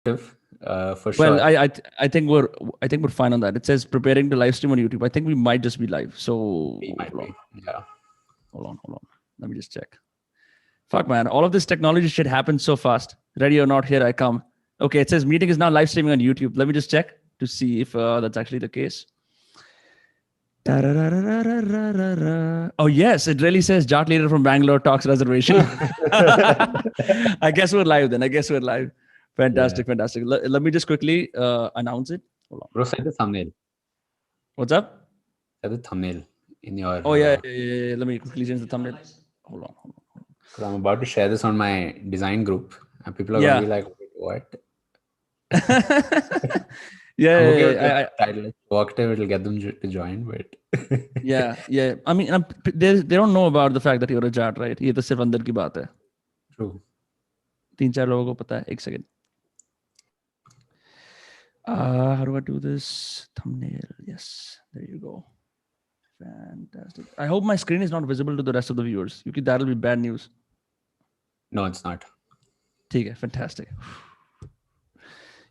for Well, sure. I think we're fine on that. It says preparing to live stream on YouTube. I think we might just be live. So We might hold on, be. Yeah. hold on. Let me just check. Fuck, man. All of this technology shit happens so fast. Ready or not, here I come. Okay, it says meeting is now live streaming on YouTube. Let me just check to see if that's actually the case. Oh, yes. It really says Jat leader from Bangalore talks reservation. I guess we're live then. Fantastic. Let me just quickly announce it. Hold on. Bro, set the thumbnail. What's up? Set the thumbnail in your. Oh, yeah. Let me quickly change the thumbnail. Hold on. Because I'm about to share this on my design group, and people are going to be like, "Wait, what?" Yeah, I'm okay with the title. Provocative, it'll get them to join, but yeah. I mean, they don't know about the fact that you're a Jat, right? ये तो सिर्फ अंदर की बात है. True. 3-4 लोगों को पता है. एक second. How do I do this? Thumbnail. Yes, there you go. Fantastic. I hope my screen is not visible to the rest of the viewers. Because that'll be bad news. No, it's not. Okay, fantastic.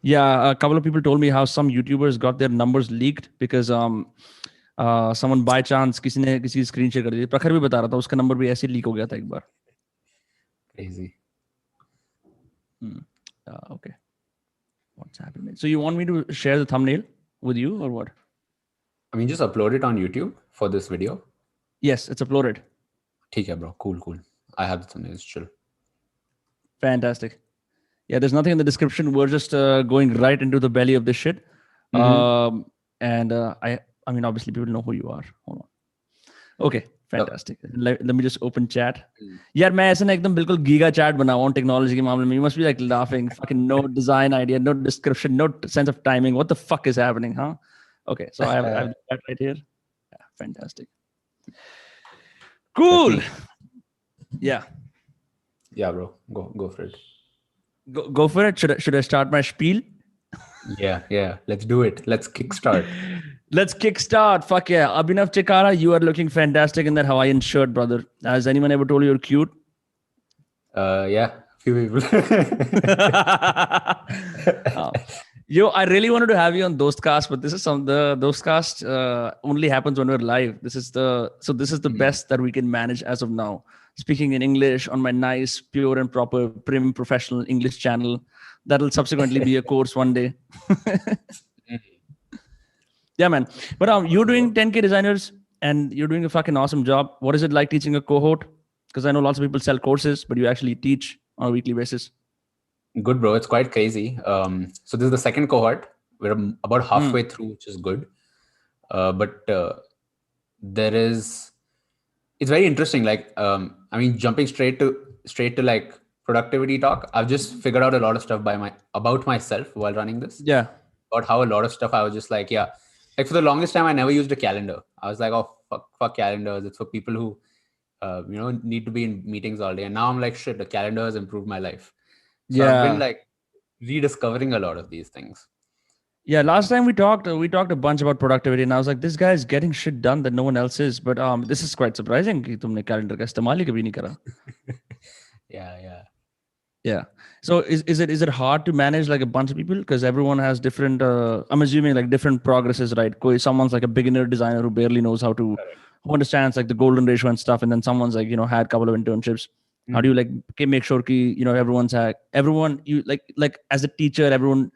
Yeah, a couple of people told me how some YouTubers got their numbers leaked because someone by chance किसी ने किसी screen share कर दी. प्रखर भी बता रहा था उसका number भी ऐसे leak हो गया था एक बार. Crazy. Okay. What's happening? So you want me to share the thumbnail with you or what? I mean, just upload it on YouTube for this video. Yes, it's uploaded. Okay, bro. Cool. I have the thumbnails. Chill. Fantastic. Yeah, there's nothing in the description. We're just going right into the belly of this shit. Mm-hmm. I mean, obviously people know who you are. Hold on. Okay, fantastic. Let me just open chat. यार मैं ऐसे ना एकदम बिल्कुल giga chat बना हुआ हूँ technology के मामले में. You must be like laughing. Fucking no design idea, no description, no sense of timing. What the fuck is happening, huh? Okay, so I have the chat right here. Yeah, fantastic. Cool. Yeah. Yeah, bro. Go for it. Go for it. Should I start my spiel? Yeah. Let's do it. Let's kickstart. Fuck yeah. Abhinav Chikara, you are looking fantastic in that Hawaiian shirt, brother. Has anyone ever told you you're cute? Yeah, few people. I really wanted to have you on Dostcast, but this is the Dostcast only happens when we're live. This is the best that we can manage as of now. Speaking in English on my nice, pure and proper, prim, professional English channel. That'll subsequently be a course one day. Yeah, man. But you're doing 10K designers and you're doing a fucking awesome job. What is it like teaching a cohort? Because I know lots of people sell courses, but you actually teach on a weekly basis. Good, bro. It's quite crazy. So this is the second cohort. We're about halfway through, which is good. But it's very interesting. Like, I mean, jumping straight to like productivity talk. I've just figured out a lot of stuff about myself while running this. Yeah. About how a lot of stuff I was just like, yeah. Like for the longest time, I never used a calendar. I was like, oh, fuck calendars. It's for people who, need to be in meetings all day. And now I'm like, shit, the calendar has improved my life. So I've been like rediscovering a lot of these things. Yeah, last time we talked a bunch about productivity, and I was like, this guy is getting shit done that no one else is. But this is quite surprising कि तुमने calendar का इस्तेमाल ही कभी नहीं करा. Yeah. So is it hard to manage like a bunch of people because everyone has different? I'm assuming like different progresses, right? Someone's like a beginner designer who barely knows how to, who understands like the golden ratio and stuff, and then someone's like had a couple of internships. How do you like make sure that everyone you like as a teacher, everyone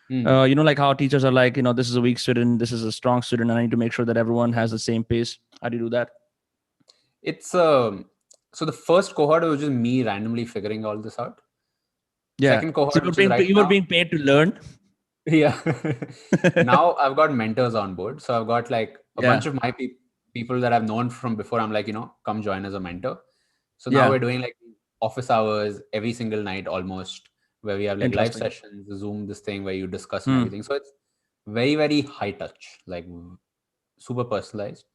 like how teachers are like this is a weak student, this is a strong student, and I need to make sure that everyone has the same pace. How do you do that? It's so the first cohort was just me randomly figuring all this out. Yeah. Second cohort, so you were being paid to learn. Yeah. Now I've got mentors on board, so I've got like a bunch of my people that I've known from before. I'm like, come join as a mentor. So now we're doing like office hours every single night almost, where we have like live sessions, Zoom, this thing where you discuss and everything. So it's very, very high touch, like super personalized,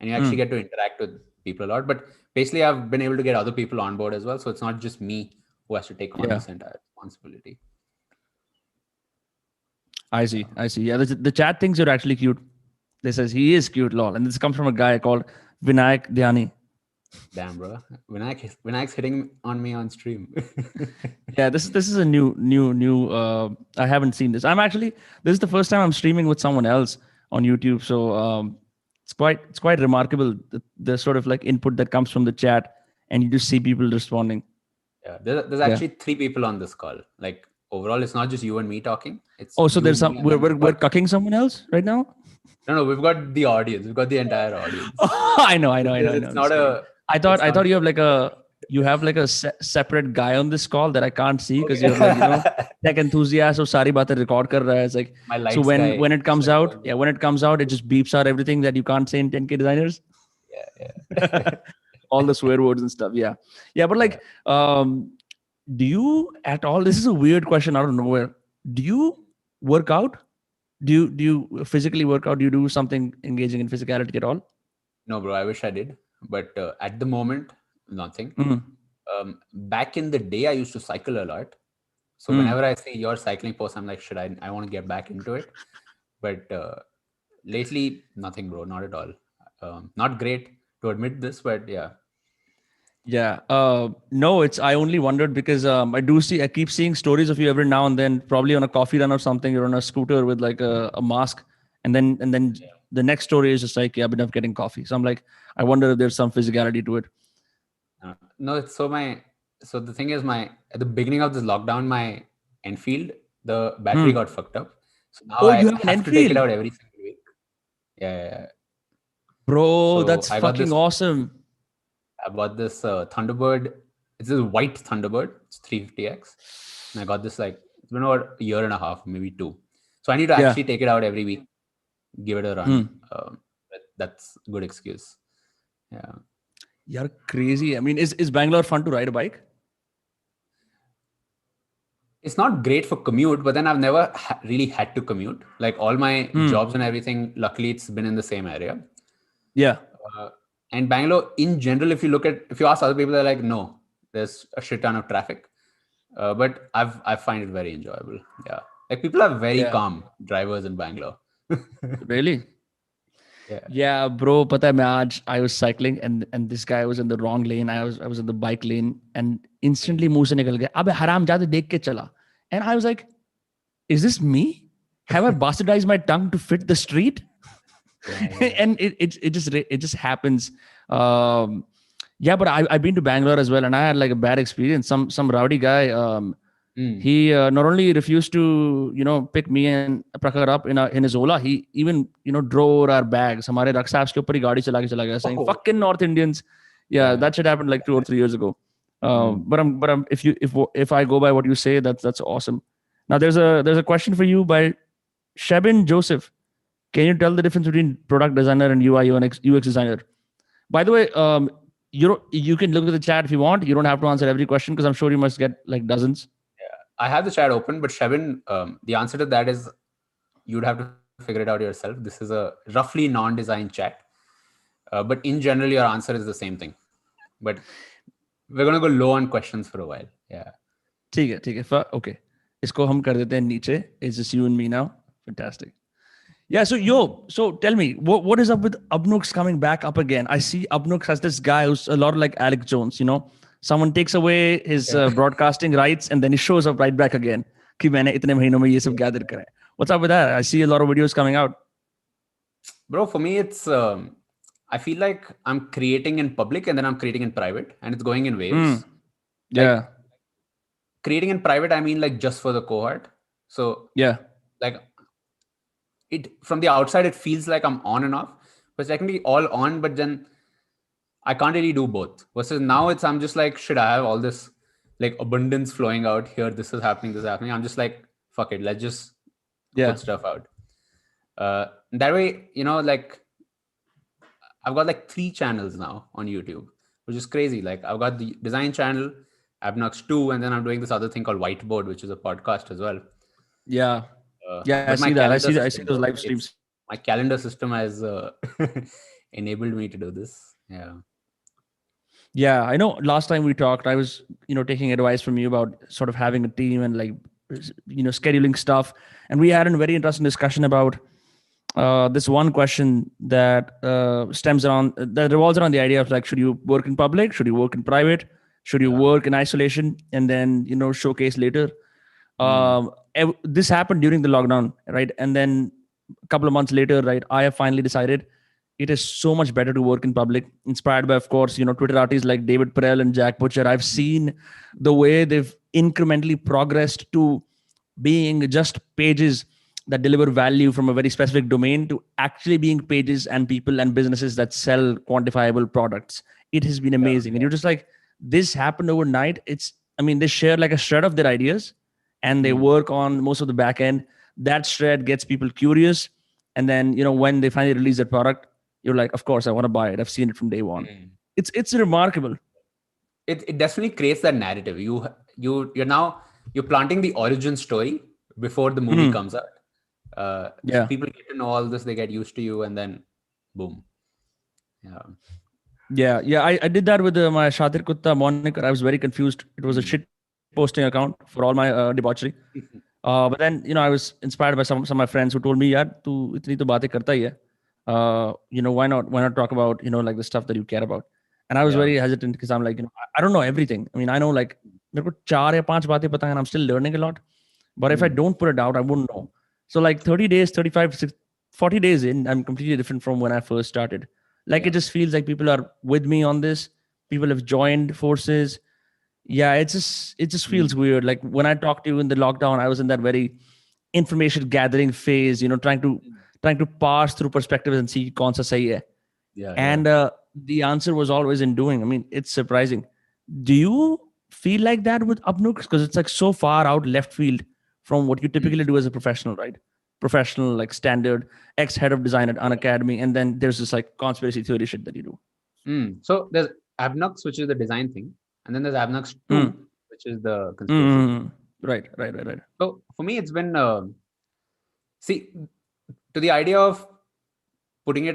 and you actually get to interact with people a lot. But basically, I've been able to get other people on board as well. So it's not just me who has to take on this entire responsibility. I see. Yeah, the chat thinks you're actually cute. They says he is cute, lol, and this comes from a guy called Vinayak Dhyani. Damn, bro. Vinayak's hitting on me on stream. Yeah, this is a new. I haven't seen this. This is the first time I'm streaming with someone else on YouTube. So it's quite remarkable the sort of like input that comes from the chat, and you just see people responding. Yeah, there's actually 3 people on this call. Like overall, it's not just you and me talking. It's Oh, so you, there's me, some and then we're cucking someone else right now. No, we've got the audience. We've got the entire audience. Oh, I know. It's not a. I thought you have like a separate guy on this call that I can't see because you're like tech enthusiast or sari baatein record kar raha hai. It's like so when it comes out, it just beeps out everything that you can't say in 10K designers. Yeah. All the swear words and stuff. Yeah, but like, do you at all? This is a weird question out of nowhere. Do you work out? Do you physically work out? Do you do something engaging in physicality at all? No, bro. I wish I did, but at the moment, nothing. Mm-hmm. Back in the day, I used to cycle a lot. So whenever I see your cycling post, I'm like, I want to get back into it. But lately, nothing, bro. Not at all. Not great to admit this, but yeah. Yeah. No, I only wondered because I keep seeing stories of you every now and then, probably on a coffee run or something. You're on a scooter with like a mask. And then the next story is just like, I've been getting coffee. So I'm like, I wonder if there's some physicality to it. No, it's so the thing is at the beginning of this lockdown, my Enfield, the battery got fucked up. So now I have to take it out every single week. Yeah. Bro, so that's fucking awesome. I bought this Thunderbird. It's this white Thunderbird. It's 350X. And I got this it's been about a year and a half, maybe 2. So I need to actually take it out every week, give it a run. That's a good excuse. Yeah. You're crazy. I mean, is Bangalore fun to ride a bike? It's not great for commute, but then I've never really had to commute. Like all my jobs and everything, luckily it's been in the same area. Yeah. And Bangalore in general, if you ask other people, they're like, no, there's a shit ton of traffic. But I find it very enjoyable. Yeah. Like people are very calm drivers in Bangalore. Really? Yeah, bro. Pata hai, I was cycling and this guy was in the wrong lane. I was in the bike lane and instantly muh se nikal gaya. Abhe haram jade dekh ke chala. And I was like, is this me? Have I bastardized my tongue to fit the street? And it just happens. But I've been to Bangalore as well, and I had like a bad experience. Some rowdy guy. He not only refused to pick me and Prakhar up in his Ola, he even drove our bags. Hamare rucksacks ke upar hi gaadi chala gaya, saying fucking North Indians. Yeah, that shit happened like 2 or 3 years ago. But if I go by what you say, that's awesome. Now there's a question for you by Shebin Joseph. Can you tell the difference between product designer and UI UX designer? By the way, you can look at the chat if you want. You don't have to answer every question because I'm sure you must get like dozens. Yeah, I have the chat open, but Shebin, the answer to that is you'd have to figure it out yourself. This is a roughly non-design chat, but in general, your answer is the same thing. But we're gonna go low on questions for a while. Yeah. ठीक है. Okay. इसको हम कर देते हैं नीचे. It's just you and me now. Fantastic. Yeah, so tell me, what is up with Abnooks coming back up again? I see Abnooks has this guy who's a lot like Alex Jones, Someone takes away his broadcasting rights and then he shows up right back again. Ki maine itne mahino mein ye sab gather kare. What's up with that? I see a lot of videos coming out. Bro, for me, it's, I feel like I'm creating in public and then I'm creating in private and it's going in waves. Yeah. Creating in private, I mean like just for the cohort. So yeah, like, from the outside, it feels like I'm on and off, but it's technically all on, but then I can't really do both. Versus now I'm just like, should I have all this like abundance flowing out here? This is happening. I'm just like, fuck it. Let's just put stuff out. That way, like I've got like 3 channels now on YouTube, which is crazy. Like I've got the design channel, Abnox 2, and then I'm doing this other thing called Whiteboard, which is a podcast as well. Yeah. I see that. I see those live streams. My calendar system has enabled me to do this. Yeah, I know. Last time we talked, I was, taking advice from you about sort of having a team and like, scheduling stuff. And we had a very interesting discussion about this one question that that revolves around the idea of like, should you work in public? Should you work in private? Should you work in isolation and then, showcase later? This happened during the lockdown, right? And then a couple of months later, right, I have finally decided it is so much better to work in public, inspired by, of course, Twitter artists like David Perel and Jack Butcher. I've seen the way they've incrementally progressed to being just pages that deliver value from a very specific domain to actually being pages and people and businesses that sell quantifiable products. It has been amazing. And you're just like, this happened overnight. They share like a shred of their ideas and they work on most of the back end. That shred gets people curious. And then, when they finally release their product, you're like, of course, I want to buy it. I've seen it from day one. It's remarkable. It definitely creates that narrative. You're planting the origin story before the movie comes out. So people get to know all this, they get used to you, and then boom. Yeah. I did that with my Shatir Kutta moniker. I was very confused. It was a shit posting account for all my debauchery. But then, I was inspired by some of my friends who told me, "Yaar, tu itni to baatein karta hi hai. Why not talk about, like the stuff that you care about?" And I was very hesitant because I'm like, I don't know everything. I know like मेरे को 4 या 5 बातें पता है, and I'm still learning a lot. But if I don't put it out, I wouldn't know. So like 30 days, 35, 40 days in, I'm completely different from when I first started. Like it just feels like people are with me on this. People have joined forces. Yeah, it just feels weird. Like when I talked to you in the lockdown, I was in that very information gathering phase, trying to parse through perspectives and see kaun sa sahi hai. And the answer was always in doing. It's surprising. Do you feel like that with Upnooks? Because it's like so far out left field from what you typically do as a professional, right? Professional, like standard ex-head of design at Unacademy, and then there's this like conspiracy theory shit that you do. So there's Abnux, which is the design thing, and then there's Abnux 2, which is the conspiracy. Right. So for me, it's been to the idea of putting it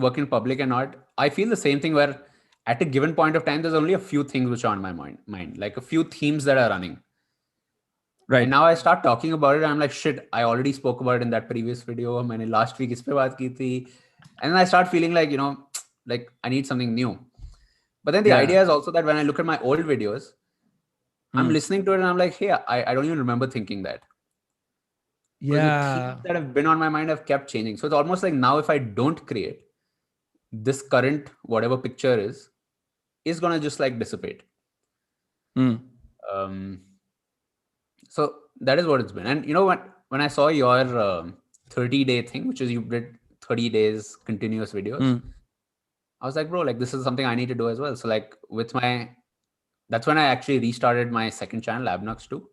work in public and not. I feel the same thing where at a given point of time, there's only a few things which are on my mind, like a few themes that are running. Right. And now I start talking about it. I'm like, shit, I already spoke about it in that previous video. मैंने last week इस पे बात की थी. And then I start feeling like, like I need something new. But then the idea is also that when I look at my old videos, I'm listening to it and I'm like, hey, I don't even remember thinking that. Yeah. The themes that have been on my mind have kept changing. So it's almost like now if I don't create, this current, whatever picture is going to just like dissipate. So that is what it's been. And when I saw your 30-day thing, which is you did 30 days continuous videos, I was like, bro, like this is something I need to do as well. So like that's when I actually restarted my second channel, Abnux 2.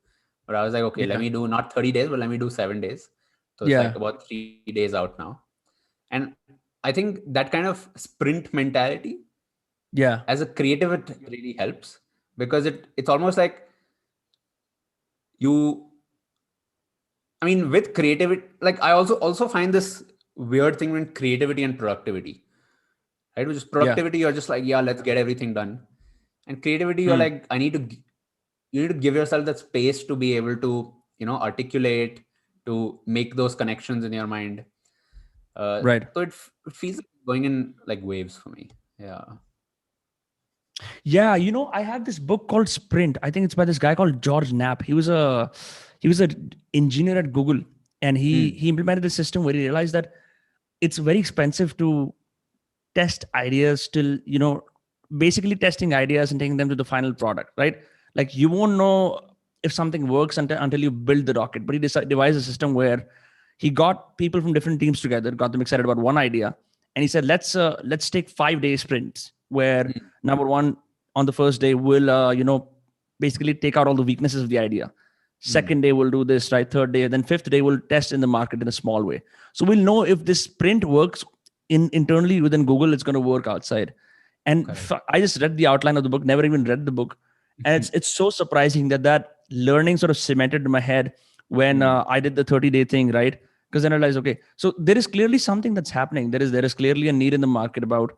But I was like, okay, let me do not 30 days, but let me do 7 days. So it's like about 3 days out now. And I think that kind of sprint mentality, as a creative, it really helps because it's almost like with creativity, like I also find this weird thing with creativity and productivity, right? Which is productivity, you're just like, let's get everything done. And creativity, you're like, you need to give yourself that space to be able to, articulate, to make those connections in your mind. Right. So it feels like going in like waves for me. Yeah, I have this book called Sprint. I think it's by this guy called George Knapp. He was an engineer at Google, and he implemented a system where he realized that it's very expensive to test ideas till, basically testing ideas and taking them to the final product, right? Like you won't know if something works until you build the rocket. But he devised a system where he got people from different teams together, got them excited about one idea, and he said, let's take 5-day sprints where number one, on the first day, we'll basically take out all the weaknesses of the idea. Second day we'll do this, right? Third day, then fifth day we'll test in the market in a small way. So we'll know if this sprint works internally within Google, it's going to work outside. And I just read the outline of the book, never even read the book. And it's so surprising that learning sort of cemented in my head when I did the 30-day thing, right? Because then I realized, okay, so there is clearly something that's happening. There is clearly a need in the market about,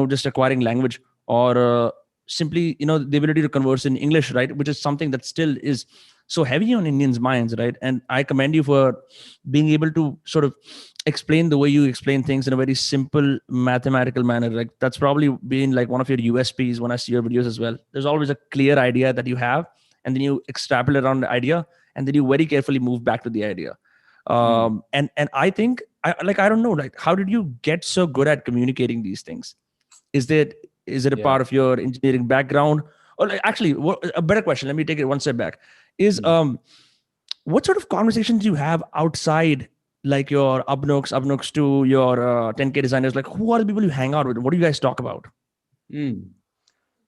just acquiring language or simply, the ability to converse in English, right? Which is something that still is so heavy on Indians' minds, right? And I commend you for being able to sort of explain the way you explain things in a very simple mathematical manner. Like that's probably been like one of your USPs when I see your videos as well. There's always a clear idea that you have, and then you extrapolate around the idea, and then you very carefully move back to the idea. And I think I don't know, like, how did you get so good at communicating these things? Is it a part of your engineering background? Or like, actually, a better question, let me take it one step back, is what sort of conversations do you have outside, like your Abnooks to your 10K designers? Like, who are the people you hang out with? What do you guys talk about?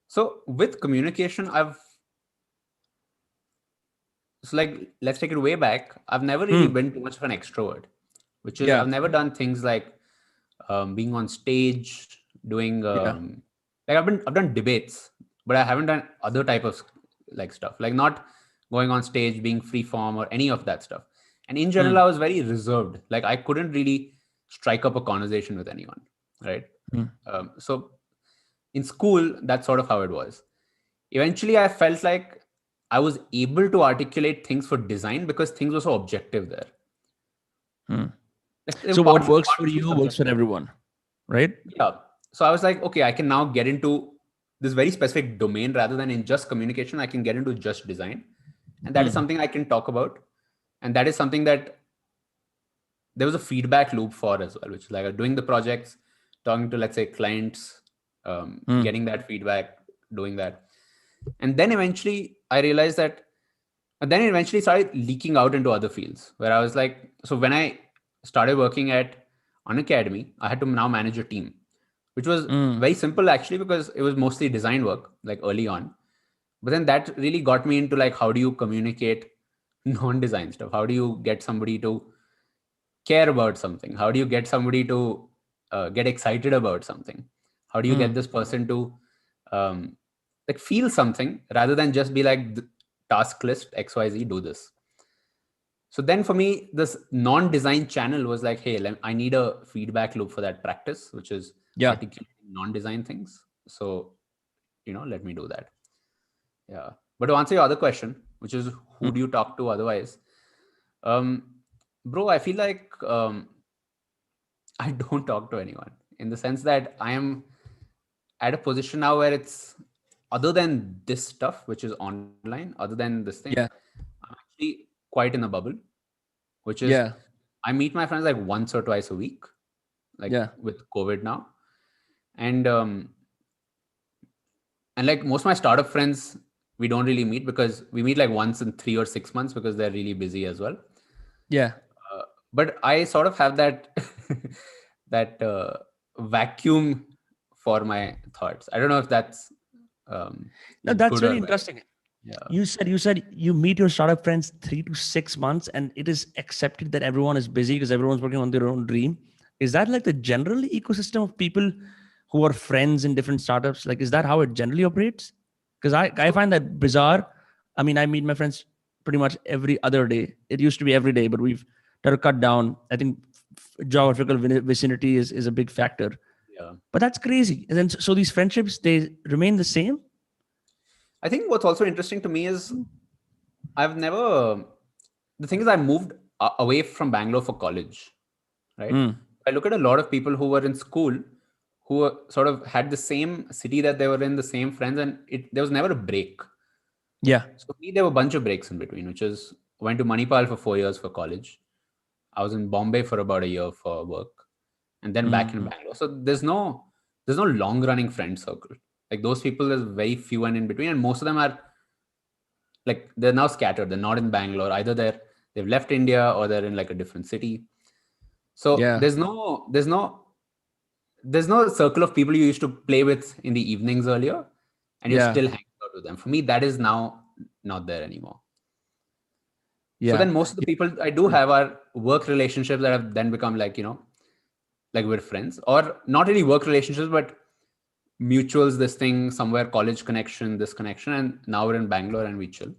So with communication, let's take it way back. I've never really been too much of an extrovert, which is I've never done things like being on stage, doing like I've done debates, but I haven't done other type of like stuff, like not going on stage, being free form or any of that stuff. And in general, I was very reserved. Like I couldn't really strike up a conversation with anyone, right? So in school, that's sort of how it was. Eventually, I felt like I was able to articulate things for design because things were so objective there. So what works for you works for everyone, right? Yeah. So I was like, okay, I can now get into this very specific domain rather than in just communication. I can get into just design. And that is something I can talk about. And that is something that there was a feedback loop for as well, which is like doing the projects, talking to, let's say, clients, getting that feedback, doing that. And then eventually I realized that, and then it eventually started leaking out into other fields where I was like, so when I started working at an academy, I had to now manage a team, which was very simple actually, because it was mostly design work, like early on. But then that really got me into like, how do you communicate non-design stuff? How do you get somebody to care about something? How do you get somebody to get excited about something? How do you get this person to like feel something rather than just be like, task list XYZ, do this. So then for me, this non-design channel was like, hey, I need a feedback loop for that practice, which is articulating non-design things. So, let me do that. Yeah. But to answer your other question, which is who do you talk to otherwise? Bro, I feel like I don't talk to anyone, in the sense that I am at a position now where it's, other than this stuff, which is online, other than this thing, I'm actually quite in a bubble, which is I meet my friends like once or twice a week, like with COVID now. And like most of my startup friends, we don't really meet, because we meet like once in 3 or 6 months because they're really busy as well. But I sort of have that vacuum for my thoughts. I don't know if that's no, that's very interesting. You said you meet your startup friends 3 to 6 months, and it is accepted that everyone is busy because everyone's working on their own dream. Is that like the general ecosystem of people who are friends in different startups? Like, is that how it generally operates? Because I find that bizarre. I mean, I meet my friends pretty much every other day. It used to be every day, but we've tried to cut down. I think geographical vicinity is a big factor. But that's crazy. And then so these friendships, they remain the same? I think what's also interesting to me is the thing is I moved away from Bangalore for college, right? I look at a lot of people who were in school who were sort of had the same city that they were in, the same friends, and there was never a break. So for me, there were a bunch of breaks in between, which is went to Manipal for 4 years for college. I was in Bombay for about a year for work, and then back in Bangalore. So there's no long running friend circle. Like those people, there's very few and in between, and most of them are like, they're now scattered. They're not in Bangalore either. They've left India, or they're in like a different city. So there's no circle of people you used to play with in the evenings earlier, and you're still hanging out with them. For me, that is now not there anymore. So then most of the people I do have are work relationships that have then become like, like we're friends, or not really work relationships, but mutuals, this thing, somewhere, college connection, this connection, and now we're in Bangalore and we chill.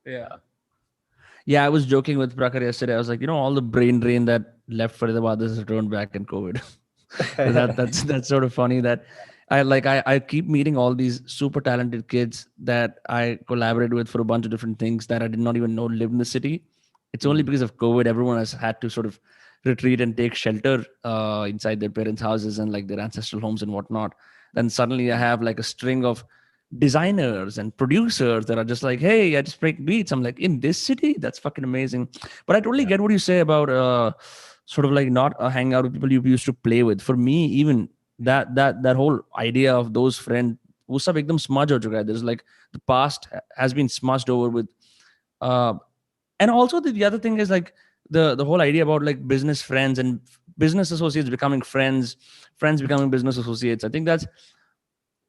I was joking with Prakhar yesterday. I was like, all the brain drain that left Faridabad has returned back in COVID. That's sort of funny that I keep meeting all these super talented kids that I collaborated with for a bunch of different things that I did not even know lived in the city. It's only because of COVID everyone has had to sort of retreat and take shelter inside their parents' houses and like their ancestral homes and whatnot. Then suddenly I have like a string of designers and producers that are just like, hey, I just break beats. I'm like, in this city? That's fucking amazing. But I totally get what you say about sort of like not hanging out with people you used to play with. For me, even that whole idea of those friends वो सब एकदम smudge हो चुका है. There's like the past has been smudged over with uh, and also the other thing is like the whole idea about like business friends and business associates becoming friends becoming business associates. I think that's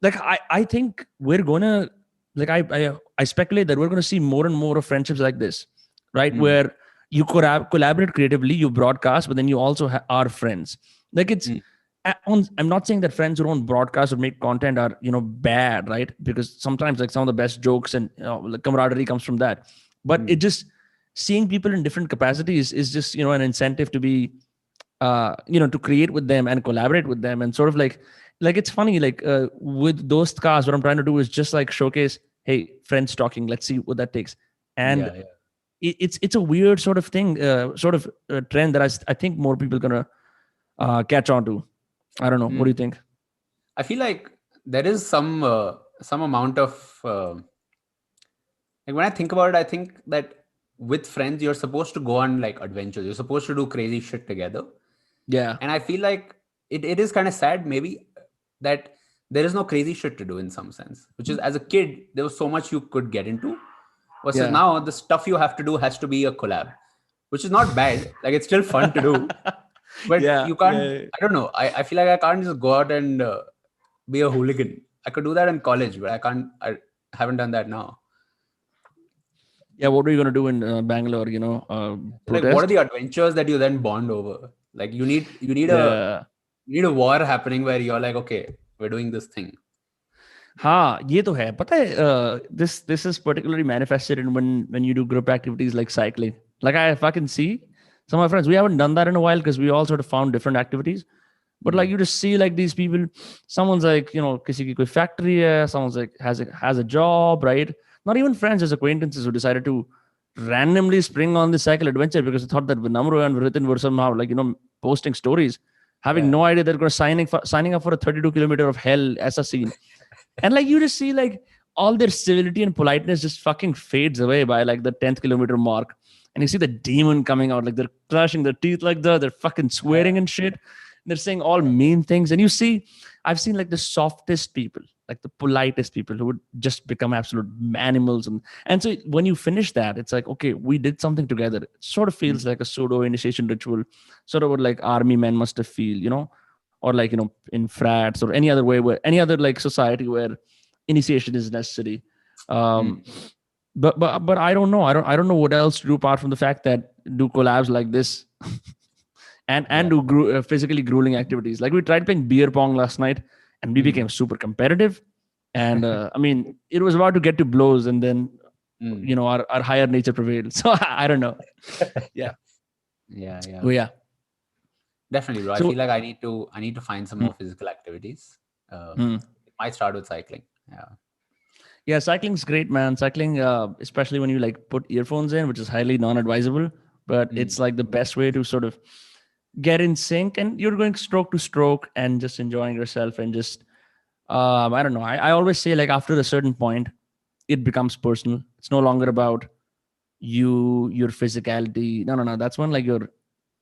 like I think we're gonna like I speculate that we're gonna see more and more of friendships like this, right? Where you collaborate creatively, you broadcast, but then you also are friends. Like it's I'm not saying that friends who don't broadcast or make content are bad, right? Because sometimes like some of the best jokes and like camaraderie comes from that. But it just seeing people in different capacities is just an incentive to be to create with them and collaborate with them and sort of like it's funny like with those cars what I'm trying to do is just like showcase, hey, friends talking, let's see what that takes. And it's a weird sort of thing, sort of trend that I think more people gonna catch on to. I don't know. What do you think? I feel like there is some amount of like when I think about it, I think that with friends you're supposed to go on like adventures. You're supposed to do crazy shit together. Yeah. And I feel like it is kind of sad maybe that there is no crazy shit to do in some sense. Which is, as a kid, there was so much you could get into. Versus now the stuff you have to do has to be a collab, which is not bad. Like it's still fun to do. But you can't, I don't know. I feel like I can't just go out and be a hooligan. I could do that in college, but I haven't done that now. Yeah, what are you going to do in Bangalore, like what are the adventures that you then bond over? Like you need a war happening where you're like, okay, we're doing this thing. हाँ ये तो है पता है this is particularly manifested in when you do group activities like cycling. Like I fucking see some of my friends, we haven't done that in a while because we all sort of found different activities. But like you just see like these people, someone's like, किसी की कोई factory है, someone's like has a job, right? Not even friends, just acquaintances who decided to randomly spring on this cycle adventure because they thought that Vinamre and Ritin were somehow like, posting stories, having no idea they're going to signing up for a 32-kilometer of hell as a scene. And like you just see like all their civility and politeness just fucking fades away by like the 10th kilometer mark. And you see the demon coming out, like they're clashing their teeth like that, they're fucking swearing and shit. They're saying all mean things. And you see, I've seen like the softest people, like the politest people who would just become absolute animals. And so when you finish that, it's like, okay, we did something together. It sort of feels like a pseudo initiation ritual, sort of what like army men must have feel, or like, in frats or any other way where any other like society where initiation is necessary. But I don't know. I don't know what else to do apart from the fact that do collabs like this and do physically grueling activities. Like we tried playing beer pong last night and we became super competitive. And I mean, it was about to get to blows and then, our higher nature prevailed. So I don't know. Yeah. Oh, yeah. Definitely, bro. So, I feel like I need to find some more physical activities. It might start with cycling. Yeah, cycling's great, man. Cycling, especially when you like put earphones in, which is highly non-advisable, but it's like the best way to sort of get in sync, and you're going stroke to stroke and just enjoying yourself and just I don't know. I always say like after a certain point, it becomes personal. It's no longer about your physicality. No. That's when like your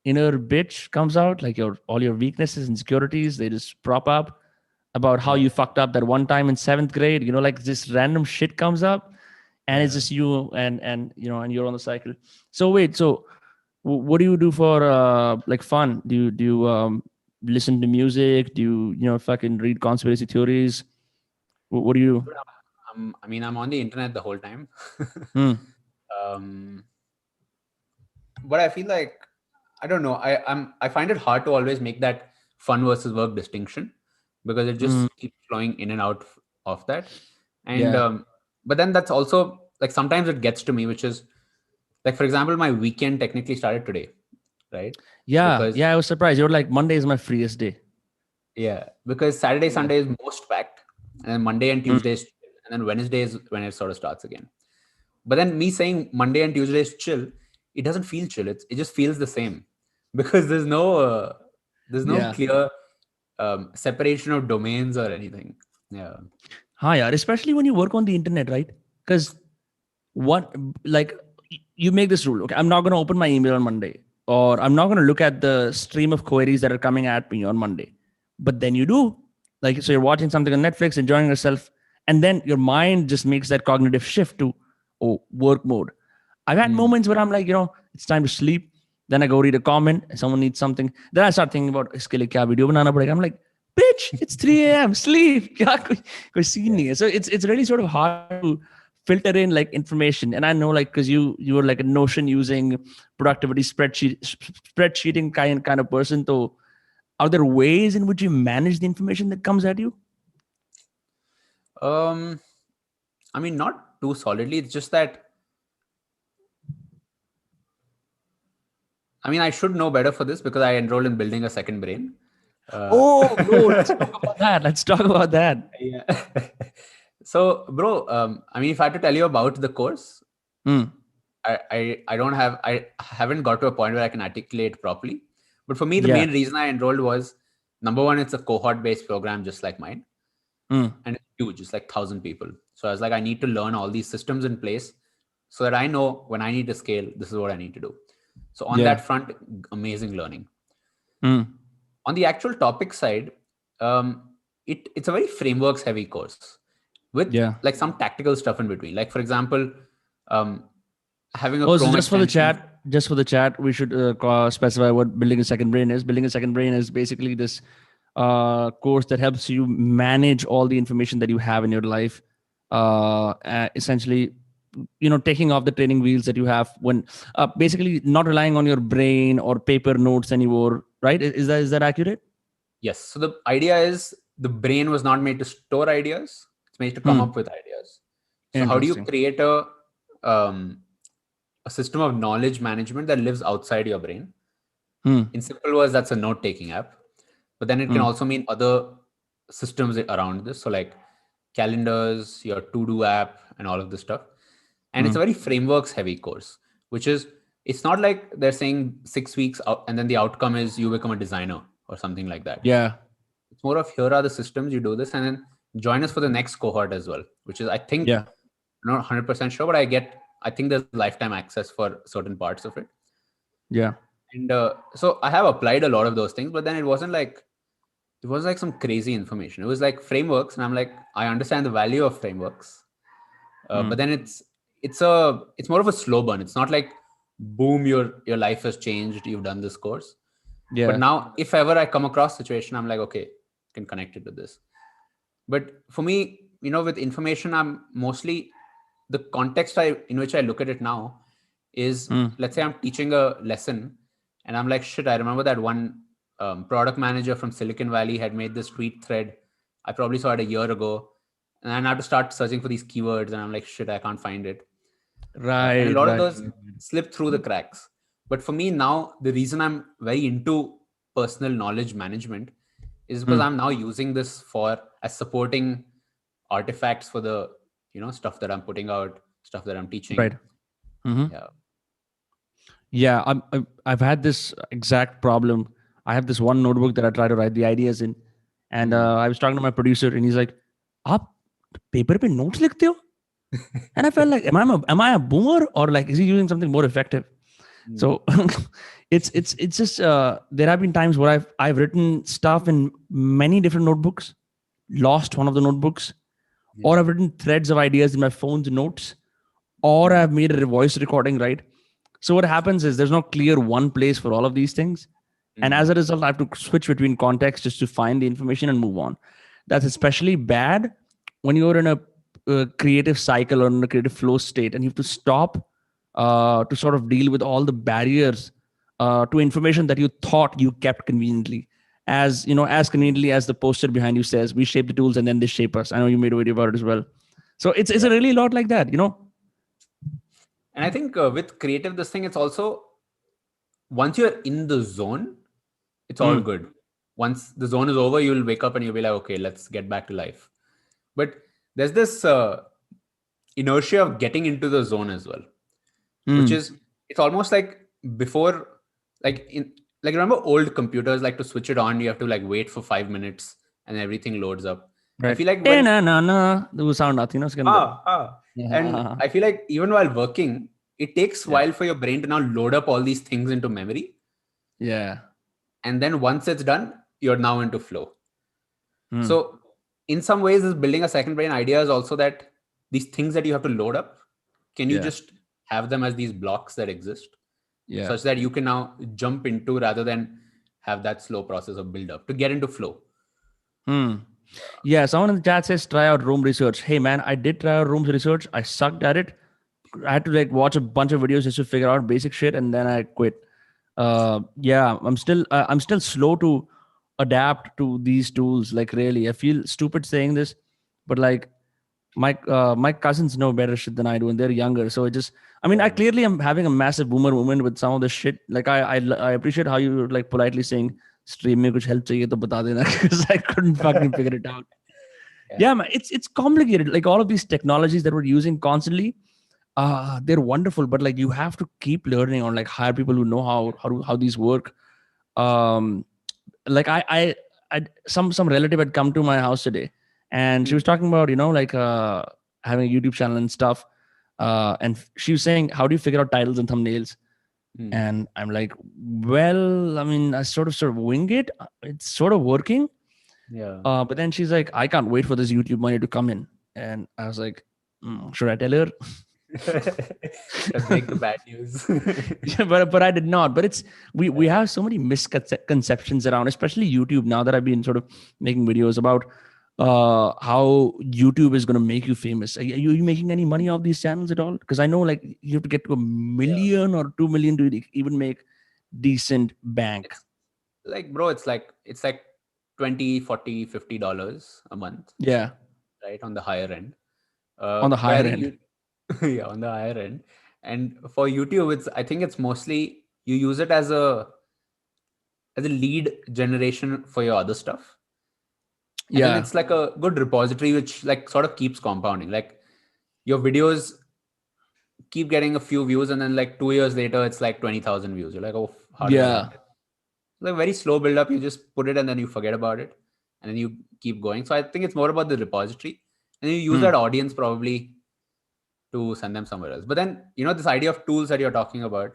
inner bitch comes out, like all your weaknesses, insecurities, they just prop up about how you fucked up that one time in 7th grade, like this random shit comes up and it's just you and you're on the cycle. So wait, so what do you do for like fun? Do you listen to music? Do you fucking read conspiracy theories? What do you do? I'm on the internet the whole time. But I feel like I don't know. I find it hard to always make that fun versus work distinction because it just keeps flowing in and out of that. And but then that's also like sometimes it gets to me, which is like, for example, my weekend technically started today, right? Yeah, I was surprised. You're like, Monday is my freest day. Yeah, because Saturday, Sunday is most packed, and then Monday and Mm. Tuesday is chill, and then Wednesday is when it sort of starts again. But then me saying Monday and Tuesday is chill, it doesn't feel chill. It just feels the same because there's no Yeah. clear separation of domains or anything. Yeah. Hi, yeah. Especially when you work on the internet, right? Because what, like, you make this rule. Okay, I'm not going to open my email on Monday, or I'm not going to look at the stream of queries that are coming at me on Monday. But then you do. Like, so you're watching something on Netflix, enjoying yourself, and then your mind just makes that cognitive shift to, oh, work mode. I've had Mm. moments where I'm like, it's time to sleep. Then I go read a comment. Someone needs something. Then I start thinking about, iske liye kya video banana padega? I'm like, bitch, it's 3 a.m. Sleep. Kya koi scene nahi hai. So it's really sort of hard to filter in like information. And I know, like, because you were like a Notion using productivity spreadsheeting kind of person. So are there ways in which you manage the information that comes at you? I mean, not too solidly. It's just that, I mean, I should know better for this because I enrolled in building a second brain. Oh, bro, let's talk about that. Let's talk about that. Yeah. So, bro, I mean, if I had to tell you about the course, Mm. I don't have, I haven't got to a point where I can articulate properly. But for me, the Yeah. main reason I enrolled was, number one, it's a cohort-based program just like mine, Mm. and it's huge. It's like 1,000 people. So I was like, I need to learn all these systems in place so that I know when I need to scale, this is what I need to do. So on Yeah. that front, amazing learning. Mm. On the actual topic side, it's a very frameworks heavy course with Yeah. like some tactical stuff in between. Like for example, um, having a Oh, so Chrome extension. just for the chat, we should specify what building a second brain is. Building a second brain is basically this course that helps you manage all the information that you have in your life. Essentially, taking off the training wheels that you have when basically not relying on your brain or paper notes anymore. Right? Is that accurate? Yes. So the idea is the brain was not made to store ideas; it's made to come Hmm. up with ideas. So how do you Interesting. create um, a system of knowledge management that lives outside your brain? Hmm. In simple words, that's a note-taking app. But then it can Hmm. also mean other systems around this. So like calendars, your to-do app, and all of this stuff. And it's Hmm. a very frameworks heavy course, which is, it's not like they're saying 6 weeks out and then the outcome is you become a designer or something like that. Yeah. It's more of, here are the systems, you do this, and then join us for the next cohort as well, which is, I think, Yeah. I'm not 100% sure, but I think there's lifetime access for certain parts of it. Yeah. And so I have applied a lot of those things, but then it was like some crazy information. It was like frameworks, and I'm like, I understand the value of frameworks, Hmm. but then it's more of a slow burn. It's not like, boom, your life has changed, you've done this course. But Yeah. now, if ever I come across situation, I'm like, okay, I can connect it to this. But for me, with information, I'm mostly, the context in which I look at it now is, Hmm. let's say I'm teaching a lesson, and I'm like, shit, I remember that one product manager from Silicon Valley had made this tweet thread. I probably saw it a year ago, and I have to start searching for these keywords, and I'm like, shit, I can't find it. And a Right. lot of Right. those slip through the cracks. But for me now, the reason I'm very into personal knowledge management is because Hmm. I'm now using this for as supporting artifacts for the stuff that I'm putting out, stuff that I'm teaching. Right. Mm-hmm. Yeah. Yeah, I've had this exact problem. I have this one notebook that I try to write the ideas in, and Hmm. I was talking to my producer, and he's like, "आप paper पे notes लिखते हो?" And I felt like, am I a boomer, or like is he using something more effective? Hmm. So it's just there have been times where I've written stuff in many different notebooks, lost one of the notebooks, or Yeah. I've written threads of ideas in my phone's notes, or Hmm. I've made a voice recording, right? So what happens is there's no clear one place for all of these things. And Hmm. as a result, I have to switch between contexts just to find the information and move on. That's especially bad when you're in a creative cycle or in a creative flow state and you have to stop to sort of deal with all the barriers to information that you thought you kept conveniently. As conveniently as the poster behind you says, we shape the tools and then they shape us. I know you made a video about it as well. So it's Yeah. a really lot like that. And I think with creative, this thing, it's also, once you're in the zone, it's all Mm, good. once the zone is over, you'll wake up and you'll be like, okay, let's get back to life. But there's this inertia of getting into the zone as well, which is, it's almost like before, like remember old computers, like to switch it on, you have to like wait for 5 minutes and everything loads up. Right. I feel like when the sound and I feel like even while working, it takes a while for your brain to now load up all these things into memory. Yeah. And then once it's done, you're now into flow. So in some ways, this building a second brain idea is also that these things that you have to load up, can you just have them as these blocks that exist, such that you can now jump into, rather than have that slow process of build up to get into flow. Yeah, someone in the chat says try out room research. Hey man, I did try out room research. I sucked at it. I had to like watch a bunch of videos just to figure out basic shit, and then I quit. Yeah, I'm still slow to adapt to these tools. Like really, I feel stupid saying this, but like my cousins know better shit than I do, and they're younger. So it just, I mean, I clearly am having a massive boomer moment with some of this shit. Like I appreciate how you like politely saying stream में कुछ help चाहिए तो बता देना, because I couldn't fucking figure it out. Yeah, man, it's complicated. Like all of these technologies that we're using constantly, they're wonderful, but like you have to keep learning, or like hire people who know how these work. Like I some relative had come to my house today, and she was talking about like having a YouTube channel and stuff, and she was saying, how do you figure out titles and thumbnails? And I'm like, well, I mean, I sort of wing it. It's sort of working. But then she's like, I can't wait for this YouTube money to come in. And I was like, should I tell her? Just make the bad news. Yeah, but I did not. But it's we have so many misconceptions around, especially YouTube, now that I've been sort of making videos about how YouTube is going to make you famous. Are you making any money off these channels at all? Because I know like you have to get to 1 million or 2 million to even make decent bank. It's like, bro, it's like $20, $40, $50 a month. Yeah. Right, on the higher end. On the higher end. Yeah, on the higher end. And for YouTube, I think it's mostly you use it as a lead generation for your other stuff. And then it's like a good repository which like sort of keeps compounding. Like your videos keep getting a few views, and then like 2 years later it's like 20,000 views. You're like, oh, how did I get it? Like very slow build up. You just put it and then you forget about it, and then you keep going. So I think it's more about the repository, and you use that audience probably to send them somewhere else. But then, this idea of tools that you're talking about,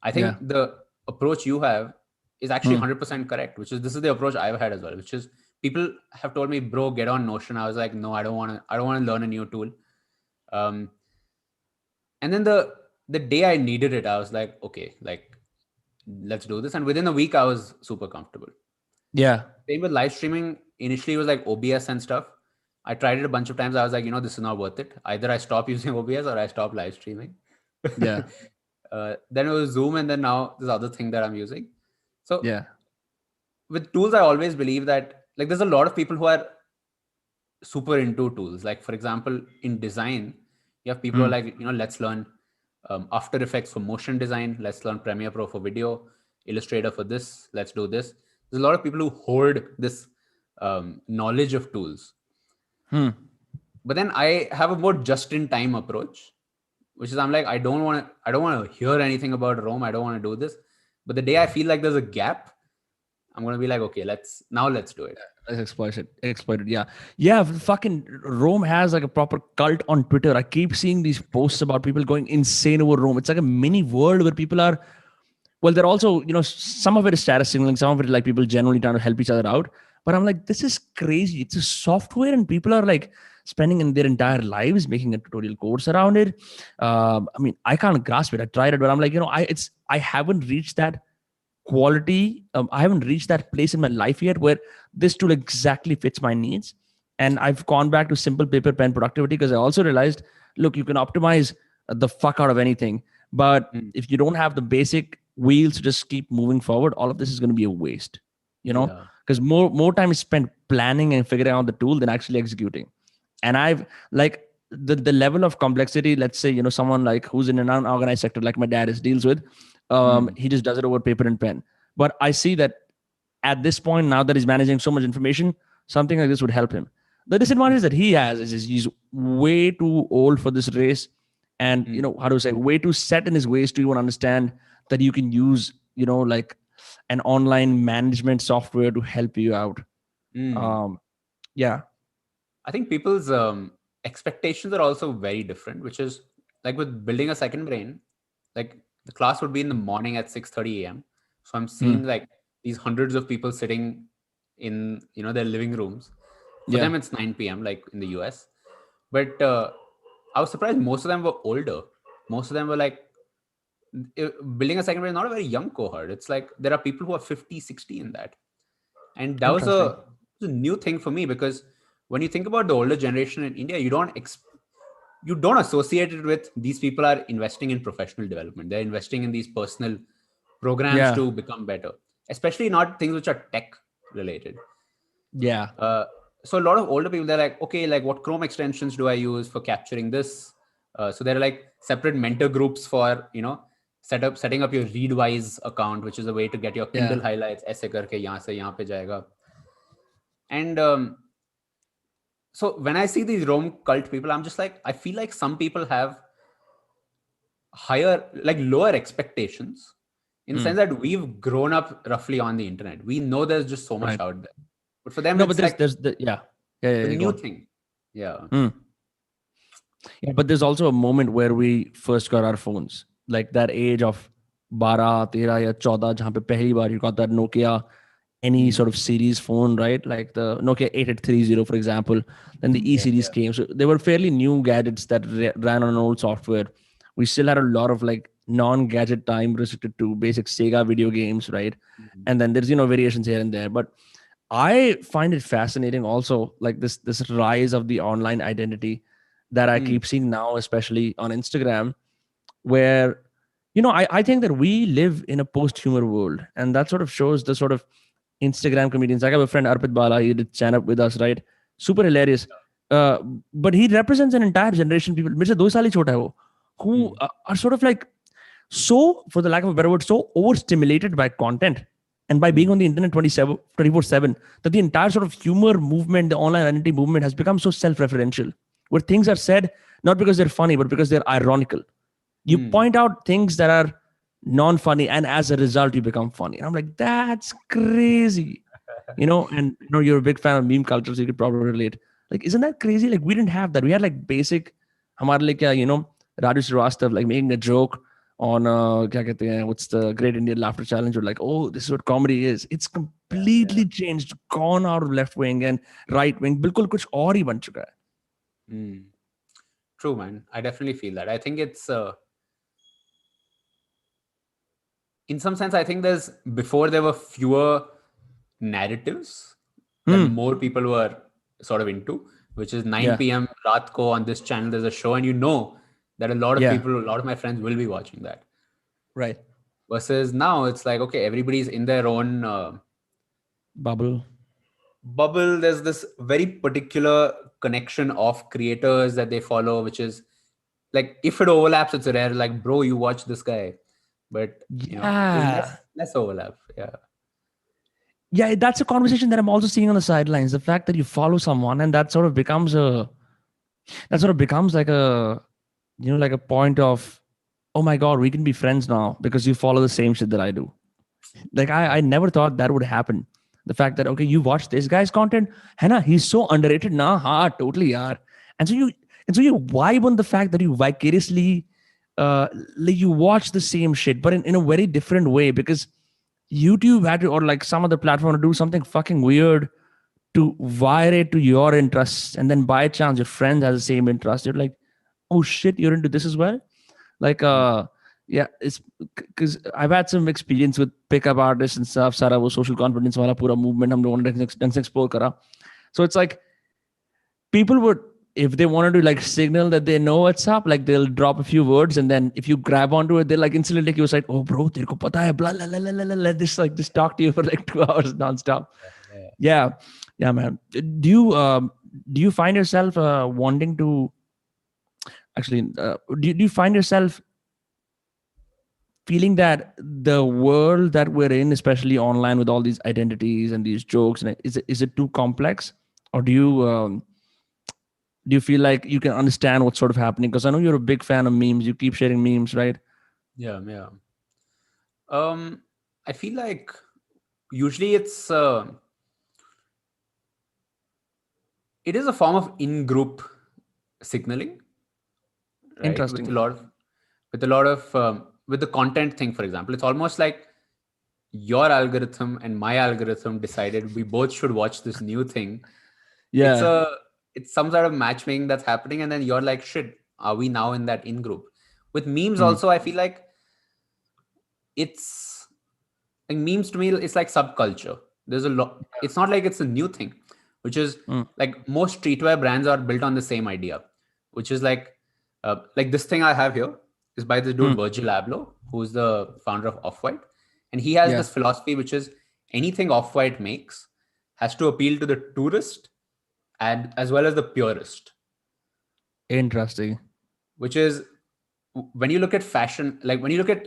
I think the approach you have is actually 100% correct, this is the approach I've had as well, which is people have told me, bro, get on Notion. I was like, no, I don't want to learn a new tool. And then the day I needed it, I was like, okay, like, let's do this. And within a week, I was super comfortable. Yeah. Same with live streaming. Initially, it was like OBS and stuff. I tried it a bunch of times. I was like, this is not worth it. Either I stop using OBS or I stop live streaming. Yeah. Then it was Zoom, and then now this other thing that I'm using. So yeah, with tools, I always believe that like there's a lot of people who are super into tools. Like for example, in design, you have people who are like, let's learn After Effects for motion design. Let's learn Premiere Pro for video, Illustrator for this. Let's do this. There's a lot of people who hoard this knowledge of tools. But then I have a more just-in-time approach, which is I'm like, I don't want to hear anything about Rome. I don't want to do this. But the day I feel like there's a gap, I'm going to be like, okay, let's do it. Let's exploit it. Yeah. Fucking Rome has like a proper cult on Twitter. I keep seeing these posts about people going insane over Rome. It's like a mini world where people are, well, they're also, some of it is status signaling, some of it like people generally trying to help each other out. But I'm like, this is crazy. It's a software and people are like spending in their entire lives making a tutorial course around it. I mean, I can't grasp it. I tried it, but I'm like, I haven't reached that quality. I haven't reached that place in my life yet where this tool exactly fits my needs. And I've gone back to simple paper pen productivity because I also realized, look, you can optimize the fuck out of anything. But if you don't have the basic wheels to just keep moving forward, all of this is going to be a waste, because more time is spent planning and figuring out the tool than actually executing. And I've like the level of complexity, let's say, someone like who's in an unorganized sector, like my dad deals with, he just does it over paper and pen. But I see that at this point, now that he's managing so much information, something like this would help him. The disadvantage that he has is he's way too old for this race, and how to say, way too set in his ways to even understand that you can use like an online management software to help you out. Yeah, I think people's expectations are also very different, which is like with building a second brain, like the class would be in the morning at 6:30 a.m. So I'm seeing like these hundreds of people sitting in their living rooms. For them it's 9 p.m. like in the US. But I was surprised most of them were older. Most of them were like, building a second brain is not a very young cohort. It's like there are people who are 50, 60 in that. And that was a new thing for me, because when you think about the older generation in India, you don't associate it with these people are investing in professional development. They're investing in these personal programs to become better, especially not things which are tech related. So a lot of older people, they're like, okay, like what Chrome extensions do I use for capturing this? So there are like separate mentor groups for setting up your Readwise account, which is a way to get your Kindle highlights. ऐसे करके यहाँ से यहाँ पे जाएगा. And so when I see these Rome cult people, I'm just like, I feel like some people have lower expectations, in the sense that we've grown up roughly on the internet. We know there's just so much out there. But for them, no, it's but there's the new thing. Yeah, but there's also a moment where we first got our phones, like that age of 12, 13 या 14, जहाँ पे पहली बार you got that Nokia any sort of series phone, right? Like the Nokia 8830, for example. Then the E series came. So they were fairly new gadgets that ran on old software. We still had a lot of like non-gadget time restricted to basic Sega video games, right? And then there's variations here and there. But I find it fascinating also, like this rise of the online identity that I keep seeing now, especially on Instagram, where I think that we live in a post-humor world, and that sort of shows the sort of Instagram comedians. I have a friend, Arpit Bala, he did stand up with us, right? Super hilarious. But he represents an entire generation of people, मेरे से 2 साल ही छोटा है वो, who are sort of like so, for the lack of a better word, so overstimulated by content and by being on the internet 24/7, that the entire sort of humor movement, the online identity movement, has become so self-referential, where things are said not because they're funny, but because they're ironical. You point out things that are non-funny, and as a result you become funny. And I'm like, that's crazy. And you're a big fan of meme culture, so you could probably relate. Like, isn't that crazy? Like, we didn't have that. We had like basic hamare like Raju Srivastav like making a joke on what's the Great Indian Laughter Challenge, or like, oh, this is what comedy is. It's completely changed, gone out of left wing and right wing. Bilkul kuch aur hi ban chuka hai. True, man. I definitely feel that. I think it's in some sense, I think before there were fewer narratives that more people were sort of into, which is 9 p.m. Raat ko on this channel, there's a show, and that a lot of people, a lot of my friends will be watching that. Right. Versus now, it's like, okay, everybody's in their own bubble. There's this very particular connection of creators that they follow, which is like, if it overlaps, it's rare. Like, bro, you watch this guy. But there's less overlap. Yeah, that's a conversation that I'm also seeing on the sidelines. The fact that you follow someone, and that sort of becomes like a like a point of, oh my God, we can be friends now because you follow the same shit that I do. Like, I never thought that would happen. The fact that, okay, you watch this guy's content, Hannah, he's so underrated. Nah, totally, yaar. And so you vibe on the fact that you vicariously like you watch the same shit, but in a very different way, because YouTube had to, or like some other platform, to do something fucking weird to wire it to your interests, and then by chance your friend has the same interest. You're like, oh shit, you're into this as well. Like it's because I've had some experience with pickup artists and stuff. Sara wo social confidence wala pura movement hum logon ne explore kara. So it's like people would, if they wanted to like signal that they know what's up, like they'll drop a few words, and then if you grab onto it, they'll like instantly take you aside. Oh bro, terko pata hai, blah blah blah blah blah. Let this like just talk to you for like 2 hours nonstop. Yeah, man. Do you find yourself wanting to actually? Do you find yourself feeling that the world that we're in, especially online with all these identities and these jokes, and is it too complex, or do you feel like you can understand what's sort of happening? Because I know you're a big fan of memes. You keep sharing memes, right? Yeah, yeah. I feel like usually it is a form of in-group signaling, right? Interesting. With the content thing, for example, it's almost like your algorithm and my algorithm decided we both should watch this new thing. Yeah. It's some sort of matchmaking that's happening, and then you're like, shit, are we now in that in-group? With memes Hmm. also, I feel like it's like memes to me, it's like subculture. There's a lot. It's not like it's a new thing, which is Hmm. like most streetwear brands are built on the same idea, which is like this thing I have here is by this dude Hmm. Virgil Abloh, who's the founder of Off-White, and he has Yeah. this philosophy, which is anything Off-White makes has to appeal to the tourist and as well as the purist. Interesting. Which is when you look at fashion, like when you look at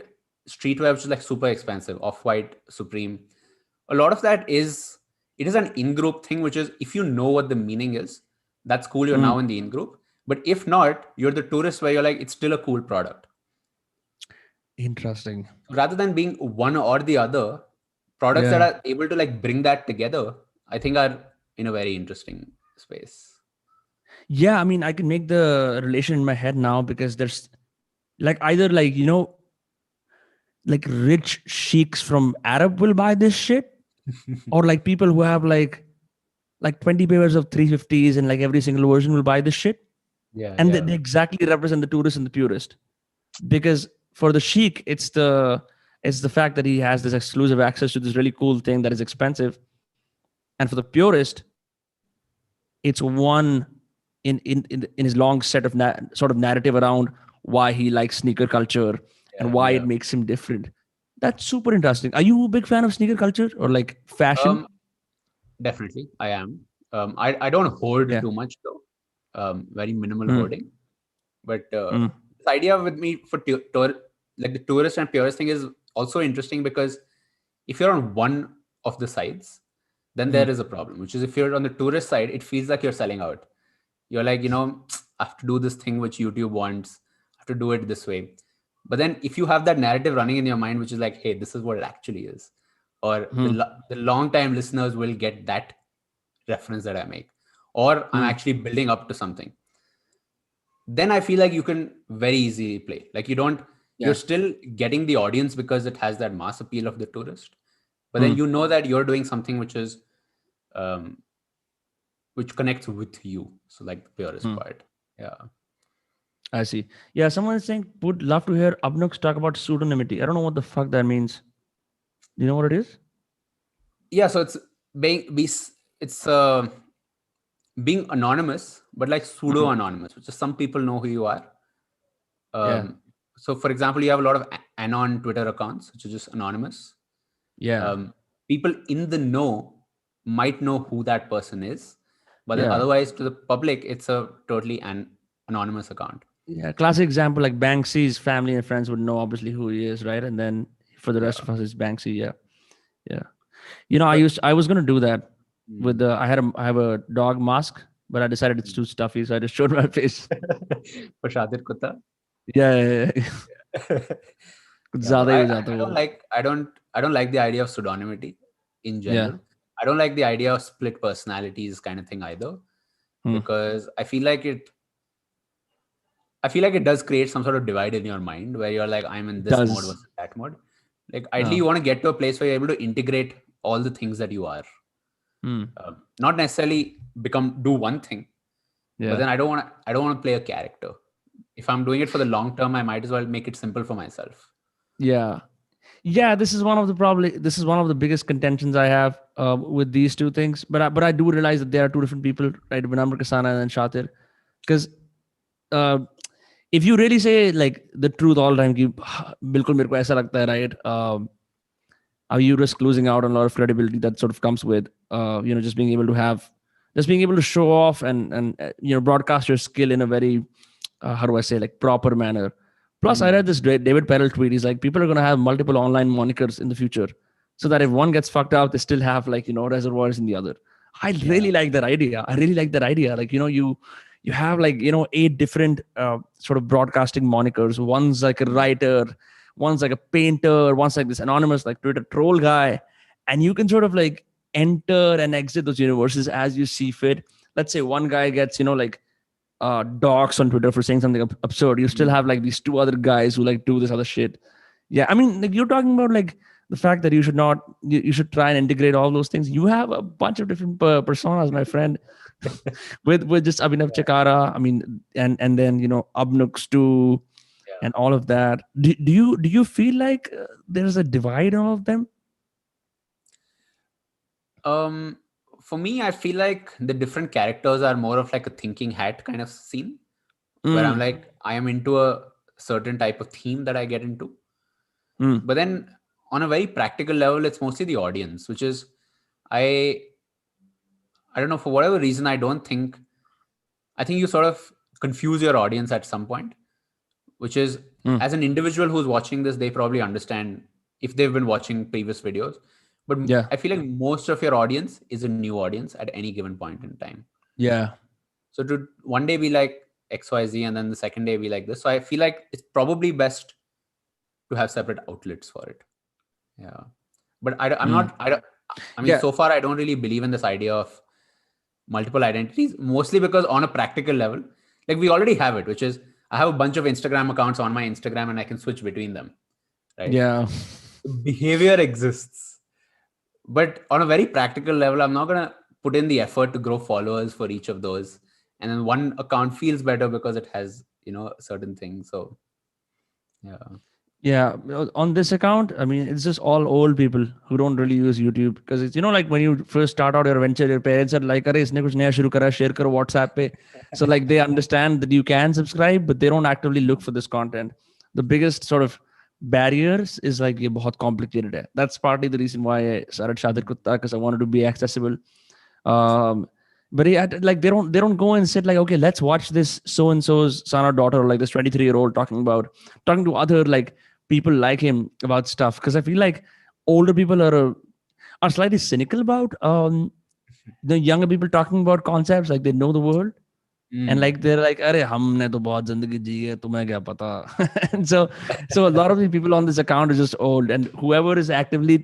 streetwear, which is like super expensive, Off-White, Supreme, a lot of that is it is an in-group thing, which is if you know what the meaning is, that's cool, you're Hmm. now in the in-group. But if not, you're the tourist where you're like, it's still a cool product. Interesting. Rather than being one or the other, products that Yeah. are able to like bring that together, I think are in a very interesting space. Yeah. I mean, I can make the relation in my head now because there's like either like, like rich sheiks from Arab will buy this shit, or like people who have like 20 pairs of 350s and like every single version will buy this shit. Yeah, And yeah. they exactly represent the tourist and the purist. Because for the sheik, it's the fact that he has this exclusive access to this really cool thing that is expensive. And for the purist, it's one in his long set of sort of narrative around why he likes sneaker culture and Yeah, why it yeah. makes him different. That's super interesting. Are you a big fan of sneaker culture or like fashion? Um, Definitely, I am. I don't hoard Yeah. too much though. Very minimal Hmm. hoarding. But Hmm. this idea with me for like the tourist and purist thing is also interesting because if you're on one of the sides, then Hmm. there is a problem. Which is if you're on the tourist side, it feels like you're selling out. You're like, I have to do this thing which YouTube wants. I have to do it this way. But then if you have that narrative running in your mind, which is like, hey, this is what it actually is, or Hmm. the long time listeners will get that reference that I make, or I'm Hmm. actually building up to something, then I feel like you can very easily play. Like you're Yeah. still getting the audience because it has that mass appeal of the tourist, but then Hmm. you know that you're doing something um, which connects with you. So like the purest Hmm. part. Yeah. I see. Yeah, someone is saying would love to hear Abnux talk about pseudonymity. I don't know what the fuck that means. Do you know what it is? Yeah. So it's it's being anonymous, but like pseudo Hmm. anonymous, which is some people know who you are. Yeah. So for example, you have a lot of anon Twitter accounts, which are just anonymous. Yeah. um, People in the know might know who that person is, but then Yeah. otherwise to the public, it's a totally anonymous account. Yeah. Classic example like Banksy's family and friends would know obviously who he is, right? And then for the rest Yeah. of us, it's Banksy. Yeah. Yeah. But I was gonna do that with mm, the I have a dog mask, but I decided it's too stuffy, so I just showed my face. for Shadir Kutta. Yeah, yeah, yeah. कुछ Yeah, but ज्यादा ही हो जाता है I वो. don't like the idea of pseudonymity in Yeah. general. I don't like the idea of split personalities kind of thing either, Hmm. because I feel like it does create some sort of divide in your mind where you're like, I'm in It this mode does. versus that mode. Like, ideally, Uh, you want to get to a place where you're able to integrate all the things that you are. hmm. Not necessarily do one thing, but Yeah. then I don't want to play a character. If I'm doing it for the long term, I might as well make it simple for myself. Yeah. Yeah, this is one of the biggest contentions I have with these two things. But I do realize that there are two different people, right? Vinamre Kasana and Shatir. Because uh, if you really say like the truth all the time, कि, बिल्कुल मेरे को ऐसा लगता है, right? You risk losing out on a lot of credibility that sort of comes with just being able to show off and broadcast your skill in a very how do I say, like proper manner, Plus, I read this David Perel tweet. He's like, people are going to have multiple online monikers in the future, so that if one gets fucked up, they still have like, reservoirs in the other. I really like that idea. Like, you have like, 8 different sort of broadcasting monikers. One's like a writer, one's like a painter, one's like this anonymous like Twitter troll guy, and you can sort of like enter and exit those universes as you see fit. Let's say one guy gets, like docs on Twitter for saying something absurd. You still have like these 2 other guys who like do this other shit. Yeah, I mean, like you're talking about like the fact that you should try and integrate all those things. You have a bunch of different personas, my friend, with just Abhinav Chakara. I mean, and then Abnux too, and all of that. Do you feel like there's a divide in all of them? For me, I feel like the different characters are more of like a thinking hat kind of scene, where I'm like, I am into a certain type of theme that I get into. But then on a very practical level, it's mostly the audience, which is, I don't know, for whatever reason, I think you sort of confuse your audience at some point, which is, as an individual who's watching this, they probably understand if they've been watching previous videos. But I feel like most of your audience is a new audience at any given point in time. Yeah. So to one day be like XYZ and then the second day be like this. So I feel like it's probably best to have separate outlets for it. Yeah. But so far I don't really believe in this idea of multiple identities, mostly because on a practical level, like we already have it, which is I have a bunch of Instagram accounts on my Instagram and I can switch between them. Right. Yeah. Behavior exists. But on a very practical level, I'm not going to put in the effort to grow followers for each of those. And then one account feels better because it has, certain things. So, yeah. Yeah. On this account, I mean, it's just all old people who don't really use YouTube. Because it's, like when you first start out your venture, your parents are like, "Arey, isne kuch naya shuru kara, share karo WhatsApp pe." So like they understand that you can subscribe, but they don't actively look for this content. The biggest sort of barriers is like ye bahut complicated hai. That's partly the reason why I started Shadir Kutta, because I wanted to be accessible. But like they don't go and sit like, okay, let's watch this so and so's son or daughter, like this 23-year-old talking to other like people like him about stuff. Because I feel like older people are slightly cynical about the younger people talking about concepts, like they know the world. And like they're like, "Arey, humne to bahut zindagi ji hai, tumhe kya pata?" And so a lot of the people on this account are just old, and whoever is actively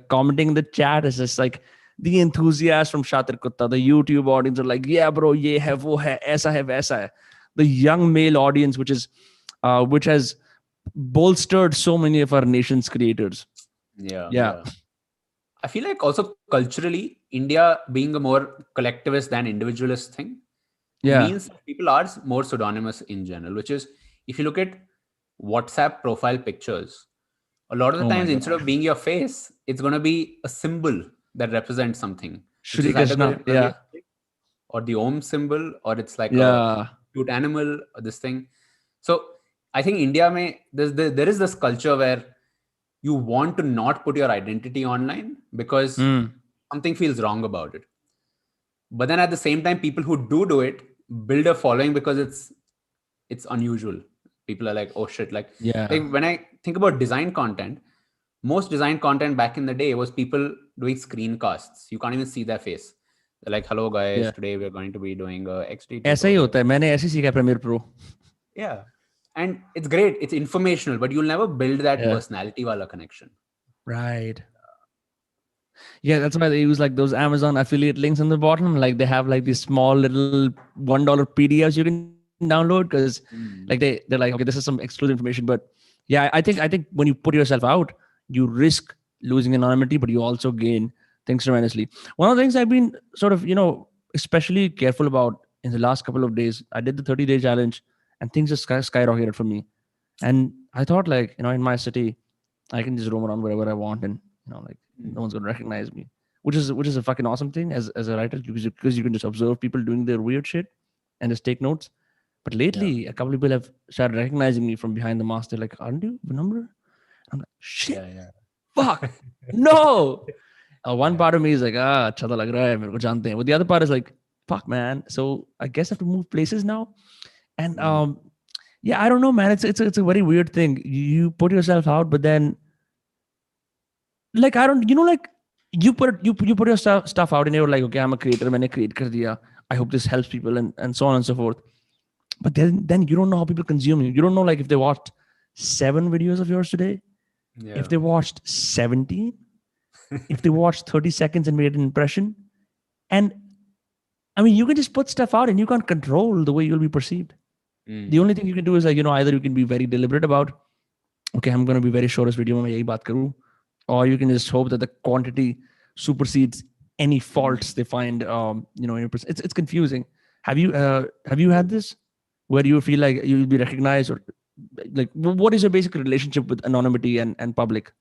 commenting in the chat is just like the enthusiasts from Shatir Kutta. The YouTube audience are like, "Yeah, bro, ye hai, wo hai, aisa hai, vaisa hai." The young male audience, which has bolstered so many of our nation's creators. Yeah. I feel like also culturally, India being a more collectivist than individualist thing means people are more pseudonymous in general, which is, if you look at WhatsApp profile pictures, a lot of the times instead of being your face, it's going to be a symbol that represents something. Shri Krishna, or the Om symbol, or it's like a cute animal, or this thing. So I think India there is this culture where you want to not put your identity online because something feels wrong about it. But then at the same time, people who do it build a following because it's unusual. People are like, oh shit. Like when I think about design content, most design content back in the day was people doing screencasts. You can't even see their face. They're like, hello guys, today we're going to be doing a XD. ऐसा ही होता है. मैंने ऐसे सीखा Premiere Pro. Yeah. And it's great. It's informational, but you'll never build that personality wala connection. Right. Yeah, that's why they use like those Amazon affiliate links on the bottom. Like they have like these small little $1 PDFs you can download, because like they're like, okay, this is some exclusive information. But yeah, I think when you put yourself out, you risk losing anonymity, but you also gain things tremendously. One of the things I've been sort of, especially careful about in the last couple of days, I did the 30-day challenge and things just skyrocketed for me. And I thought like, in my city, I can just roam around wherever I want, and like no one's gonna recognize me, which is a fucking awesome thing as a writer, because you can just observe people doing their weird shit and just take notes. But lately, a couple of people have started recognizing me from behind the mask. They're like, "Aren't you Vinamre?" I'm like, "Shit, fuck, no." One part of me is like, "अच्छा तो लग रहा है, मेरे को जानते हैं." But the other part is like, "Fuck, man." So I guess I have to move places now, and Yeah, I don't know, man. It's a very weird thing. You put yourself out, but then like I don't, like you put your stuff out and you're like, okay, I'm a creator. मैंने create कर दिया. I hope this helps people and so on and so forth. But then you don't know how people consume you. You don't know like if they watched 7 videos of yours today, if they watched 17, if they watched 30 seconds and made an impression. And I mean, you can just put stuff out and you can't control the way you'll be perceived. The only thing you can do is like, either you can be very deliberate about, okay, I'm going to be very sure this video mein main yahi baat karu, or you can just hope that the quantity supersedes any faults they find. It's confusing. Have you had this where you feel like you'll be recognized, or like what is your basic relationship with anonymity and public?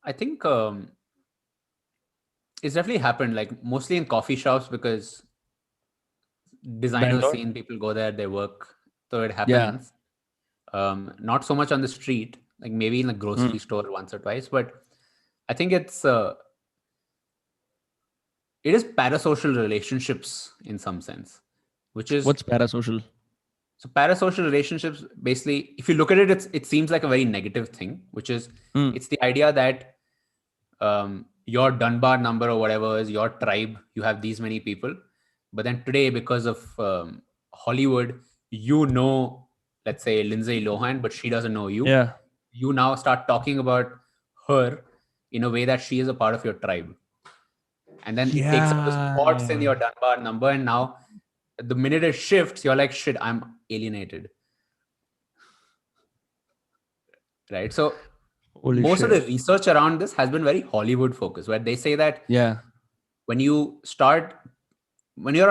I think it's definitely happened, like mostly in coffee shops, because designers Bangalore? scene, people go there, they work, so it happens. Not so much on the street, like maybe in a grocery store once or twice, but I think it is parasocial relationships in some sense, which is What's parasocial? So parasocial relationships, basically, if you look at it, it seems like a very negative thing, which is it's the idea that your Dunbar number or whatever is your tribe, you have these many people. But then today, because of Hollywood, let's say Lindsay Lohan, but she doesn't know you. Yeah. You now start talking about her in a way that she is a part of your tribe. And then it takes up the spots in your Dunbar number. And now the minute it shifts, you're like, shit, I'm alienated. Right? So most of the research around this has been very Hollywood focused, where they say that when you're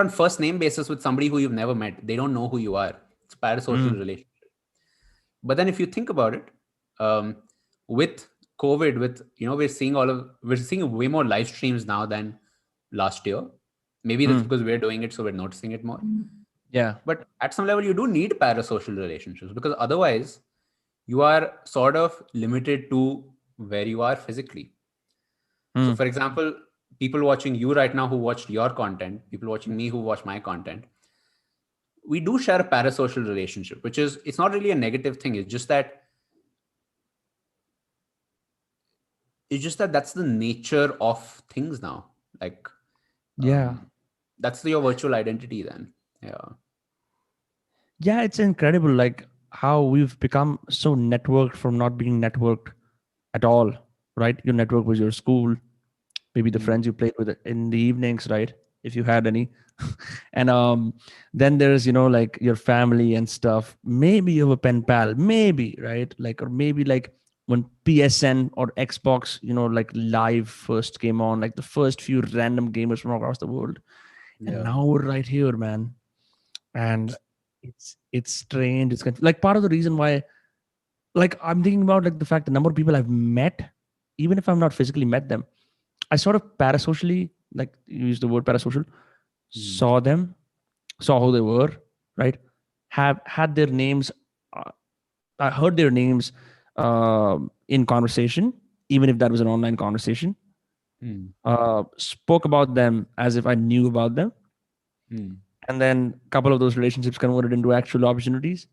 on first name basis with somebody who you've never met, they don't know who you are. It's a parasocial relationship. But then if you think about it, with COVID, we're seeing way more live streams now than last year. Maybe that's because we're doing it, so we're noticing it more. Yeah. But at some level, you do need parasocial relationships, because otherwise you are sort of limited to where you are physically. So for example, people watching you right now who watched your content, people watching me who watch my content, we do share a parasocial relationship, which is, it's not really a negative thing. It's just that that's the nature of things now. Like, that's your virtual identity then. Yeah, it's incredible, like how we've become so networked from not being networked at all, right? Your network was your school, maybe the friends you played with in the evenings, right? If you had any. And then there's, like your family and stuff. Maybe you have a pen pal, maybe, right? Like, or maybe like when PSN or Xbox, like live first came on, like the first few random gamers from across the world. And now we're right here, man. And it's strange. It's like part of the reason why, like, I'm thinking about like the fact the number of people I've met, even if I'm not physically met them, I sort of parasocially, like you use the word parasocial, saw them, saw who they were, right? Have had their names, I heard their names in conversation, even if that was an online conversation. Spoke about them as if I knew about them. And then a couple of those relationships converted into actual opportunities.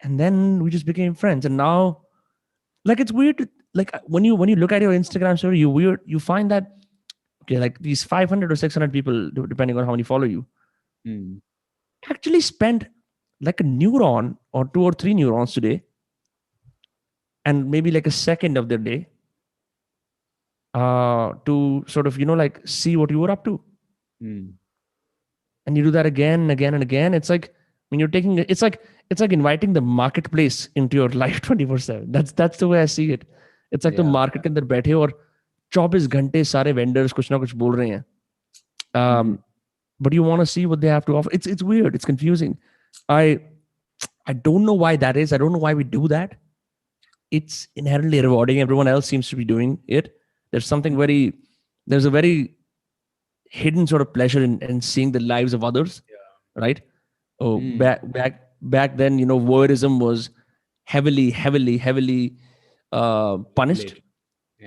And then we just became friends. And now, like, it's weird. Like when you look at your Instagram story, you find that, okay, like these 500 or 600 people, depending on how many follow you, actually spend like a neuron or 2 or 3 neurons today, and maybe like a second of their day to sort of, like see what you were up to. And you do that again and again and again. It's like when you're taking it's like inviting the marketplace into your life 24/7. That's the way I see it. It's like the market के अंदर बैठे और 24 घंटे सारे vendors कुछ ना कुछ बोल रहे हैं. But you want to see what they have to offer. It's weird. It's confusing. I don't know why that is. I don't know why we do that. It's inherently rewarding. Everyone else seems to be doing it. There's a very hidden sort of pleasure in seeing the lives of others, right? Oh, back then, voyeurism was heavily punished,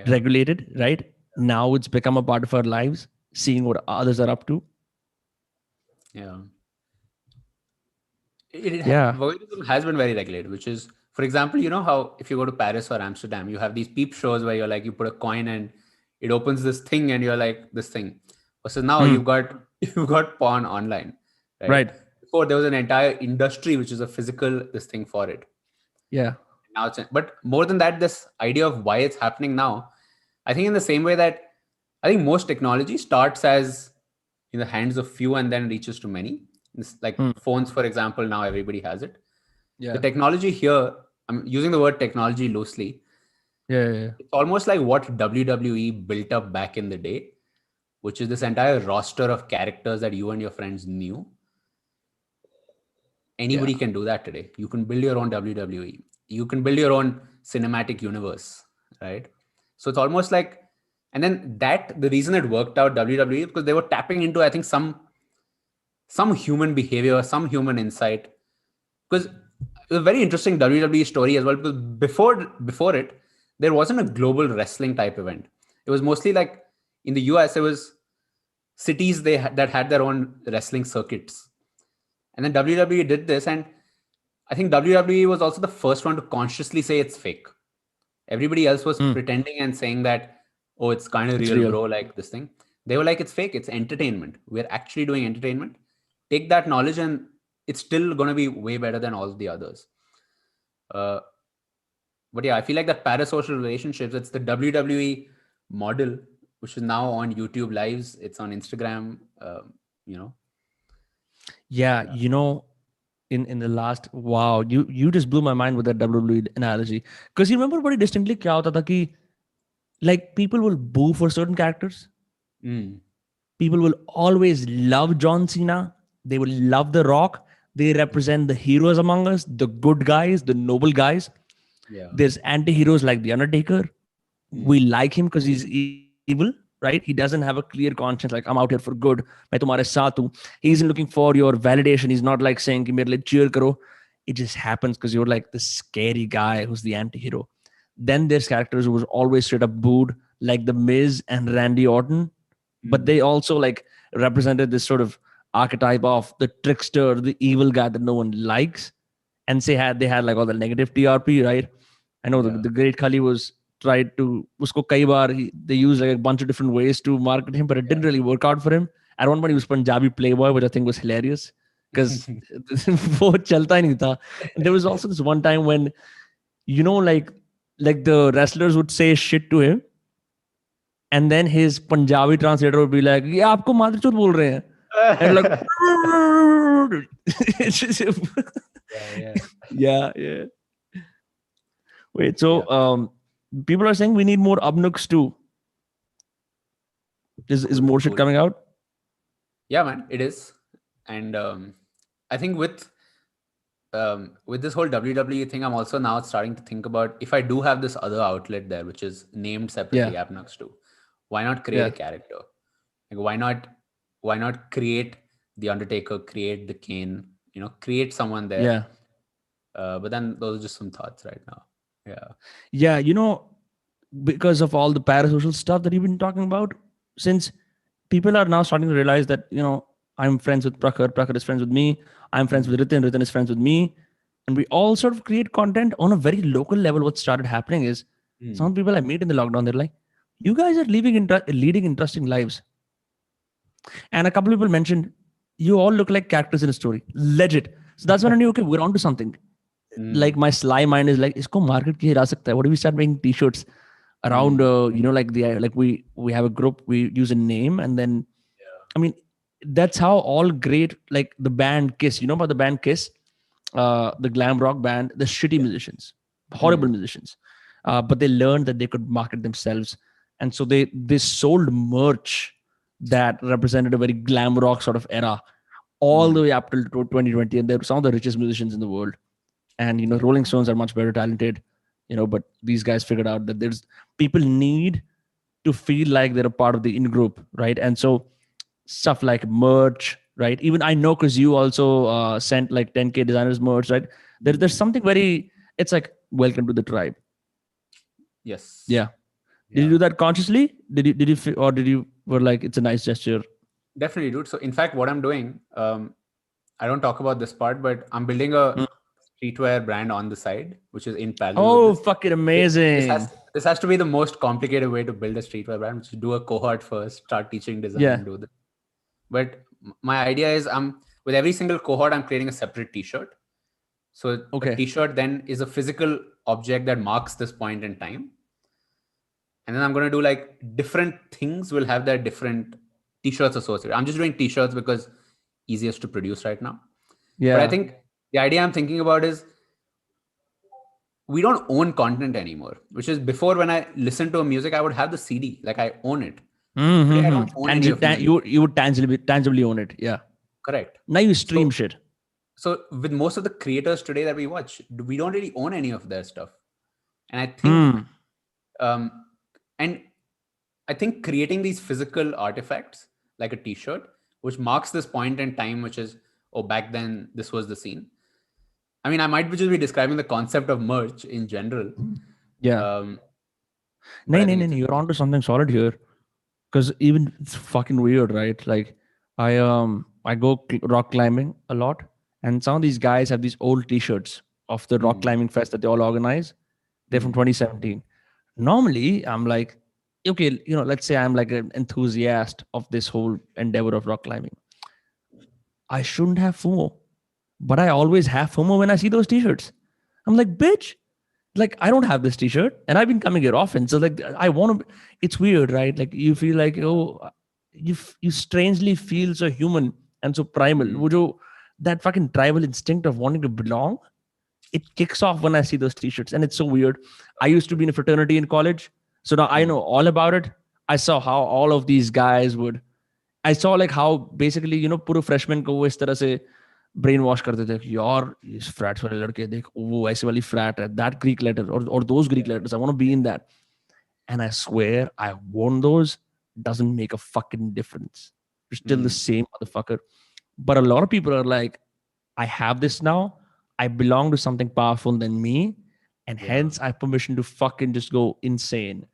regulated, right? Now it's become a part of our lives, seeing what others are up to. voyeurism has been very regulated, which is, for example, you know how if you go to Paris or Amsterdam, you have these peep shows where you're like, you put a coin and it opens this thing and you're like, this thing. So now you've got porn online, right? Before there was an entire industry which is a physical this thing for it. Yeah. Now but more than that, this idea of why it's happening now, I think in the same way that I think most technology starts as in the hands of few and then reaches to many. It's like phones, for example, now everybody has it. Yeah. The technology here, I'm using the word technology loosely. Yeah. It's almost like what WWE built up back in the day, which is this entire roster of characters that you and your friends knew. Anybody can do that today. You can build your own WWE. You can build your own cinematic universe, right? So it's almost like, and then the reason it worked out WWE because they were tapping into, I think, some human behavior, some human insight. Because it was a very interesting WWE story as well. Because before it, there wasn't a global wrestling type event. It was mostly like in the US, it was cities that had their own wrestling circuits. And then WWE did this, and I think WWE was also the first one to consciously say it's fake. Everybody else was pretending and saying that, oh, it's kind of real, bro, like this thing. They were like, it's fake, it's entertainment. We're actually doing entertainment. Take that knowledge and it's still going to be way better than all the others. But yeah, I feel like that parasocial relationships, it's the WWE model, which is now on YouTube Lives. It's on Instagram, Yeah, in the last, wow, you just blew my mind with that WWE analogy. Because you remember very distinctly kya hota tha ki, like people will boo for certain characters. People will always love John Cena. They will love The Rock. They represent the heroes among us, the good guys, the noble guys. Yeah. There's anti-heroes like The Undertaker. We like him because he's evil, right? He doesn't have a clear conscience, like I'm out here for good. Main tumhare saath hu. He isn't looking for your validation. He's not like saying ki mere liye cheer karo. It just happens because you're like the scary guy who's the anti-hero. Then there's characters who was always straight up booed, like The Miz and Randy Orton. But they also like represented this sort of archetype of the trickster, the evil guy that no one likes. And they had like all the negative TRP, right? I know the Great Khali was tried to usko kai baar they used like a bunch of different ways to market him, but it didn't really work out for him. At one point he was Punjabi playboy, which I think was hilarious because wo chalta hi nahi tha. And there was also this one time when like the wrestlers would say shit to him, and then his Punjabi translator would be like, "ये आपको मादरचोद बोल रहे हैं," and like, it's just, yeah. Wait, so people are saying we need more Abnuks too. Is more shit coming out? Yeah, man, it is. And I think with this whole WWE thing, I'm also now starting to think about if I do have this other outlet there, which is named separately, Abnux 2, why not create a character? Like, why not create the Undertaker, create the Kane, create someone there. Yeah. But then those are just some thoughts right now. Yeah, because of all the parasocial stuff that you've been talking about, since people are now starting to realize that, I'm friends with Prakhar is friends with me, I'm friends with Ritin is friends with me, and we all sort of create content on a very local level. What started happening is some people I meet in the lockdown, they're like, you guys are leading interesting lives. And a couple of people mentioned, you all look like characters in a story. Legit. So that's when I knew, okay, we're onto something. Like my sly mind is like, isko market kiya ja sakta hai. What if we start making t-shirts around, like we have a group, we use a name, and then, I mean, that's how all great, like the band Kiss, about the band Kiss, the glam rock band, the shitty musicians, horrible musicians, but they learned that they could market themselves. And so they sold merch that represented a very glam rock sort of era all the way up till 2020. And they're some of the richest musicians in the world. And, Rolling Stones are much better talented, but these guys figured out that there's people need to feel like they're a part of the in-group, right? And so stuff like merch, right? Even I know because you also sent like 10K designers merch, right? There's something very, it's like, welcome to the tribe. Yes. Yeah. Did you do that consciously? Did you or did you were like, it's a nice gesture? Definitely, dude. So in fact, what I'm doing, I don't talk about this part, but I'm building a streetwear brand on the side, which is in parallel with Oh, this. fucking This amazing. has to be the most complicated way to build a streetwear brand, which is do a cohort first, start teaching Yeah. design, do this. But my idea is with every single cohort, I'm creating a separate t-shirt. So a Okay. t-shirt then is a physical object that marks this point in time. And then I'm going to do like different things will have their different t-shirts associated. I'm just doing t-shirts because easiest to produce right now. Yeah. But I think the idea I'm thinking about is we don't own content anymore, which is before when I listen to a music, I would have the CD, like I own it. Today I don't own any of it. You would tangibly own it. Yeah. Correct. Now you stream shit. So with most of the creators today that we watch, we don't really own any of their stuff. And I think, and I think creating these physical artifacts like a t-shirt, which marks this point in time, which is, oh, back then this was the scene. I mean, I might just be describing the concept of merch in general. Yeah. No, you're onto something solid here. Because even it's fucking weird, right? Like I go rock climbing a lot, and some of these guys have these old T-shirts of the rock climbing fest that they all organize. They're from 2017. Normally, I'm like, okay, let's say I'm like an enthusiast of this whole endeavor of rock climbing. I shouldn't have FOMO, but I always have FOMO when I see those T-shirts. I'm like, bitch, like I don't have this T-shirt, and I've been coming here often. So like I want to. It's weird, right? Like you feel like you strangely feel so human and so primal. Would you that fucking tribal instinct of wanting to belong? It kicks off when I see those T-shirts, and it's so weird. I used to be in a fraternity in college, so now I know all about it. I saw how all of these guys would. I saw like how basically पूरे freshman को वो इस तरह से brain wash करते थे यार इस फ्रैट्स वाले लड़के देख वो ऐसे वाली फ्रैट है that Greek letter or those Greek letters I want to be in that, and I swear I won those. Doesn't make a fucking difference. You're still the same motherfucker. But a lot of people are like, I have this now, I belong to something powerful than me, and hence I have permission to fucking just go insane.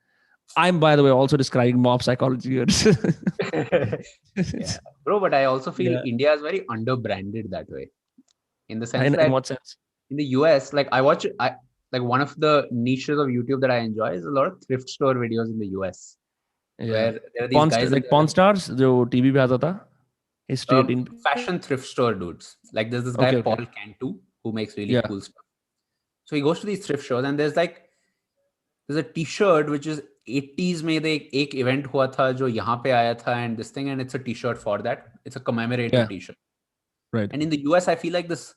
I'm, by the way, also describing mob psychology here. Yeah. Bro, but I also feel India is very under-branded that way. In the sense that... In what sense? In the US, like like one of the niches of YouTube that I enjoy is a lot of thrift store videos in the US. Yeah. Where there are these guys... Like Pawn Stars, jo TV pe aata tha? History 18. Fashion thrift store dudes. Like there's this guy, Paul Cantu, who makes really cool stuff. So he goes to these thrift stores and there's a t-shirt which is 80s में एक event हुआ था जो यहाँ पे आया था and this thing, and it's a t-shirt for that. It's a commemorative t-shirt. Right. And in the US, I feel like this,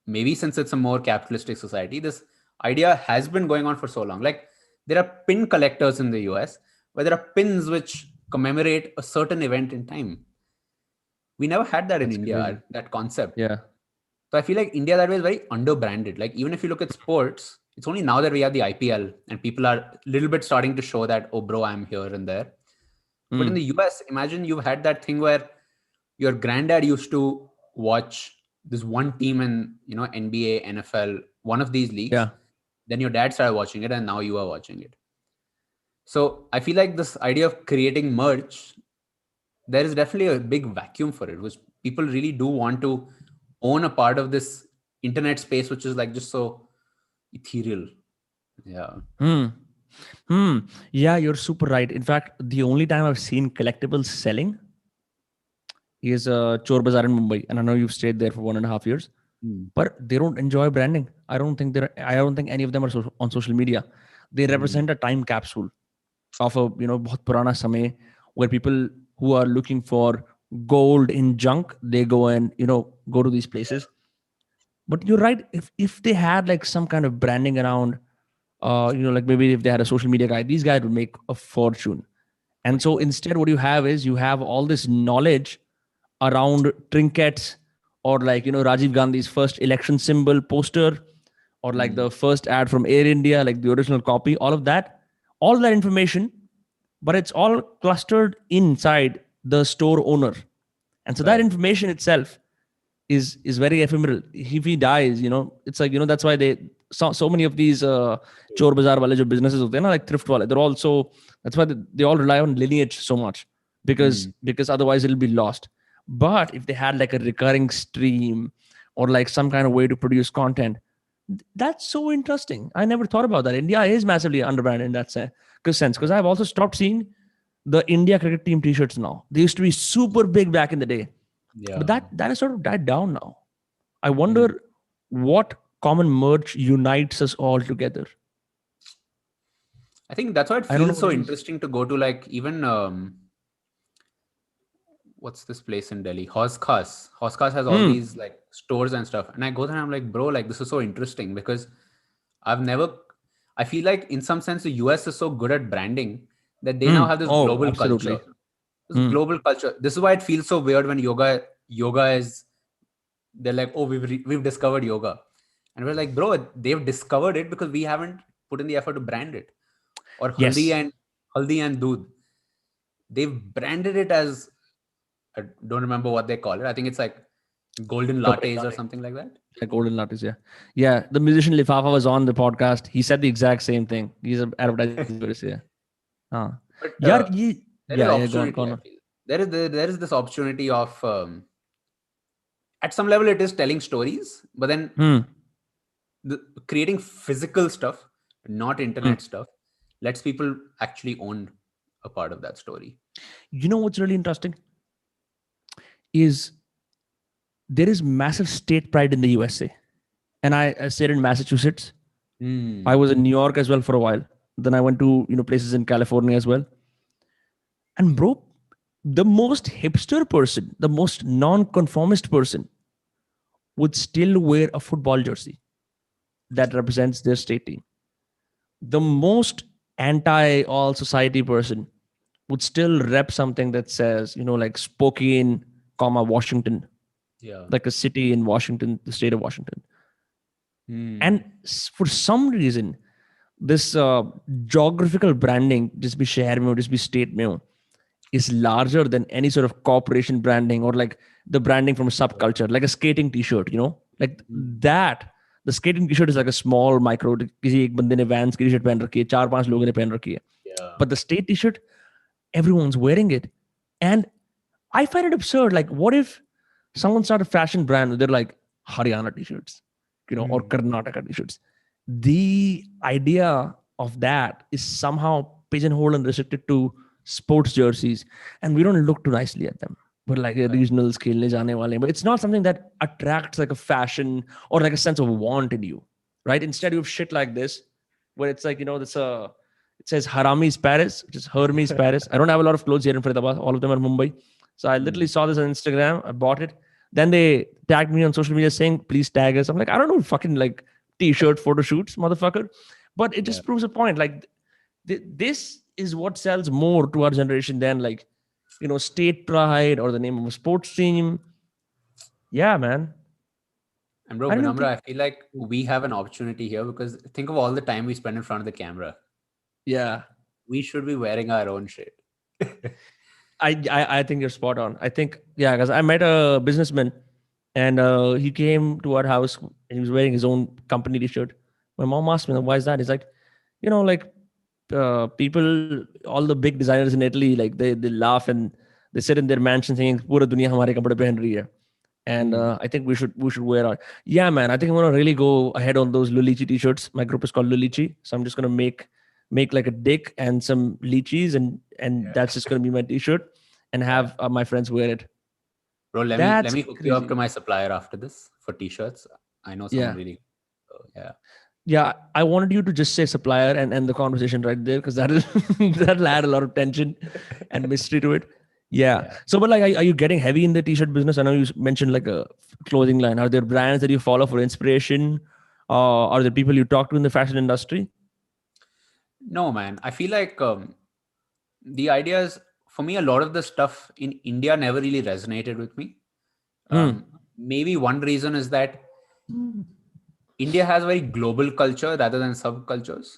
maybe since it's a more capitalistic society, this idea has been going on for so long. Like there are pin collectors in the US where there are pins which commemorate a certain event in time. We never had that in India, that concept. Yeah. So I feel like India that way is very under-branded. Like even if you look at sports, it's only now that we have the IPL and people are a little bit starting to show that, oh bro, I'm here and there. But in the US, imagine you've had that thing where your granddad used to watch this one team in, NBA, NFL, one of these leagues. Yeah. Then your dad started watching it and now you are watching it. So I feel like this idea of creating merch, there is definitely a big vacuum for it, which people really do want to own a part of this internet space, which is like just so ethereal. Yeah. Yeah, you're super right. In fact, the only time I've seen collectibles selling is Chor Bazaar in Mumbai, and I know you've stayed there for 1.5 years. But they don't enjoy branding. I don't think any of them are on social media. They represent a time capsule of a बहुत पुराना समय where people who are looking for gold in junk, they go and go to these places. But you're right. If they had like some kind of branding around, like maybe if they had a social media guy, these guys would make a fortune. And so instead, what you have is you have all this knowledge around trinkets, or like Rajiv Gandhi's first election symbol poster, or like the first ad from Air India, like the original copy, all that information, but it's all clustered inside the store owner. And so that information itself is very ephemeral. If he dies, it's like, that's why so many of these chor bazaar wale jo businesses hote hain na, like thrift wale, they're also, that's why they all rely on lineage so much, because otherwise it'll be lost. But if they had like a recurring stream or like some kind of way to produce content, that's so interesting. I never thought about that. India is massively underbranded in that sense. Because I've also stopped seeing the India cricket team t-shirts now. They used to be super big back in the day. Yeah. But that has sort of died down now. I wonder Mm. what common merch unites us all together. I think that's why it I don't know feels what so it is. interesting to go to like even what's this place in Delhi? Hoskas. Hoskas has all Hmm. these like stores and stuff. And I go there and I'm like, bro, like this is so interesting because I've never I feel like in some sense the US is so good at branding that they now Hmm. have this Oh, global culture. absolutely. This Hmm. global culture. This is why it feels so weird when yoga is they're like, oh, we've discovered yoga. And we're like, bro, they've discovered it because we haven't put in the effort to brand it. Or Yes. haldi and doodh. They've branded it as I don't remember what they call it. I think it's like golden Chocolate lattes or latte. something like that. Yeah, golden lattes. Yeah. Yeah. The musician Lifafa was on the podcast. He said the exact same thing. He's an advertising for this. Yeah. Huh. But Yeah. there is Yeah. Yeah. Go on. Go opportunity. I on. feel there is this opportunity of at some level it is telling stories, but then Hmm. creating physical stuff, not Hmm. internet stuff, lets people actually own a part of that story. You know what's really interesting is there is massive state pride in the USA. And I stayed in Massachusetts. I Hmm. was in New York as well for a while. Then I went to places in California as well. And bro, the most hipster person, the most non-conformist person would still wear a football jersey that represents their state team. The most anti all society person would still rep something that says, like Spokane, comma Washington, Yeah. like a city in Washington, the state of Washington. Hmm. And for some reason, this geographical branding, just be share mein, just be state mein, is larger than any sort of corporation branding or like the branding from a subculture, like a skating t-shirt, like Hmm. that. The skating t-shirt is like a small micro. किसी एक बंदे ने Vans की t-shirt पहन रखी है, चार पांच लोगों ने पहन रखी है. Yeah. But the state t-shirt, everyone's wearing it. And I find it absurd. Like, what if someone started a fashion brand and they're like Haryana t-shirts, or Hmm. Karnataka t-shirts? The idea of that is somehow pigeonholed and restricted to sports jerseys, and we don't look too nicely at them. But like a regional scale, but it's not something that attracts like a fashion or like a sense of want in you, right? Instead, you have shit like this, where it's like this it says Harami's Paris, which is Hermes Paris. I don't have a lot of clothes here in Faridabad. All of them are Mumbai. So I literally Hmm. saw this on Instagram. I bought it. Then they tagged me on social media saying, please tag us. I'm like, I don't know, fucking like t-shirt photo shoots, motherfucker. But it Yeah. just proves a point. Like this is what sells more to our generation than like, state pride or the name of a sports team. Yeah, man. And bro, I don't even Vinamra, think. I feel like we have an opportunity here because think of all the time we spend in front of the camera. Yeah. We should be wearing our own shit. I think you're spot on. I think yeah, because I met a businessman, and he came to our house and he was wearing his own company T-shirt. My mom asked me, "Why is that?" He's like, like people, all the big designers in Italy, like they laugh and they sit in their mansion saying, "Pura dunia hamare kapde pehen rahi hai." And Hmm. I think we should wear our. Yeah, man. I think I'm gonna really go ahead on those Lulichi T-shirts. My group is called Lulichi, so I'm just gonna make like a dick and some lychees, and Yeah. that's just gonna be my T-shirt, and Yeah. have my friends wear it. Bro, let That's me hook you up to crazy. my supplier after this for t-shirts. I know someone Yeah, really. So, yeah. yeah. I wanted you to just say supplier and end the conversation right there because that is that'll add a lot of tension and mystery to it. Yeah. Yeah. So, but like, are you getting heavy in the T-shirt business? I know you mentioned like a clothing line. Are there brands that you follow for inspiration? Are there people you talk to in the fashion industry? No, man. I feel like the idea is for me, a lot of the stuff in India never really resonated with me. Hmm. Maybe one reason is that India has a very global culture rather than subcultures.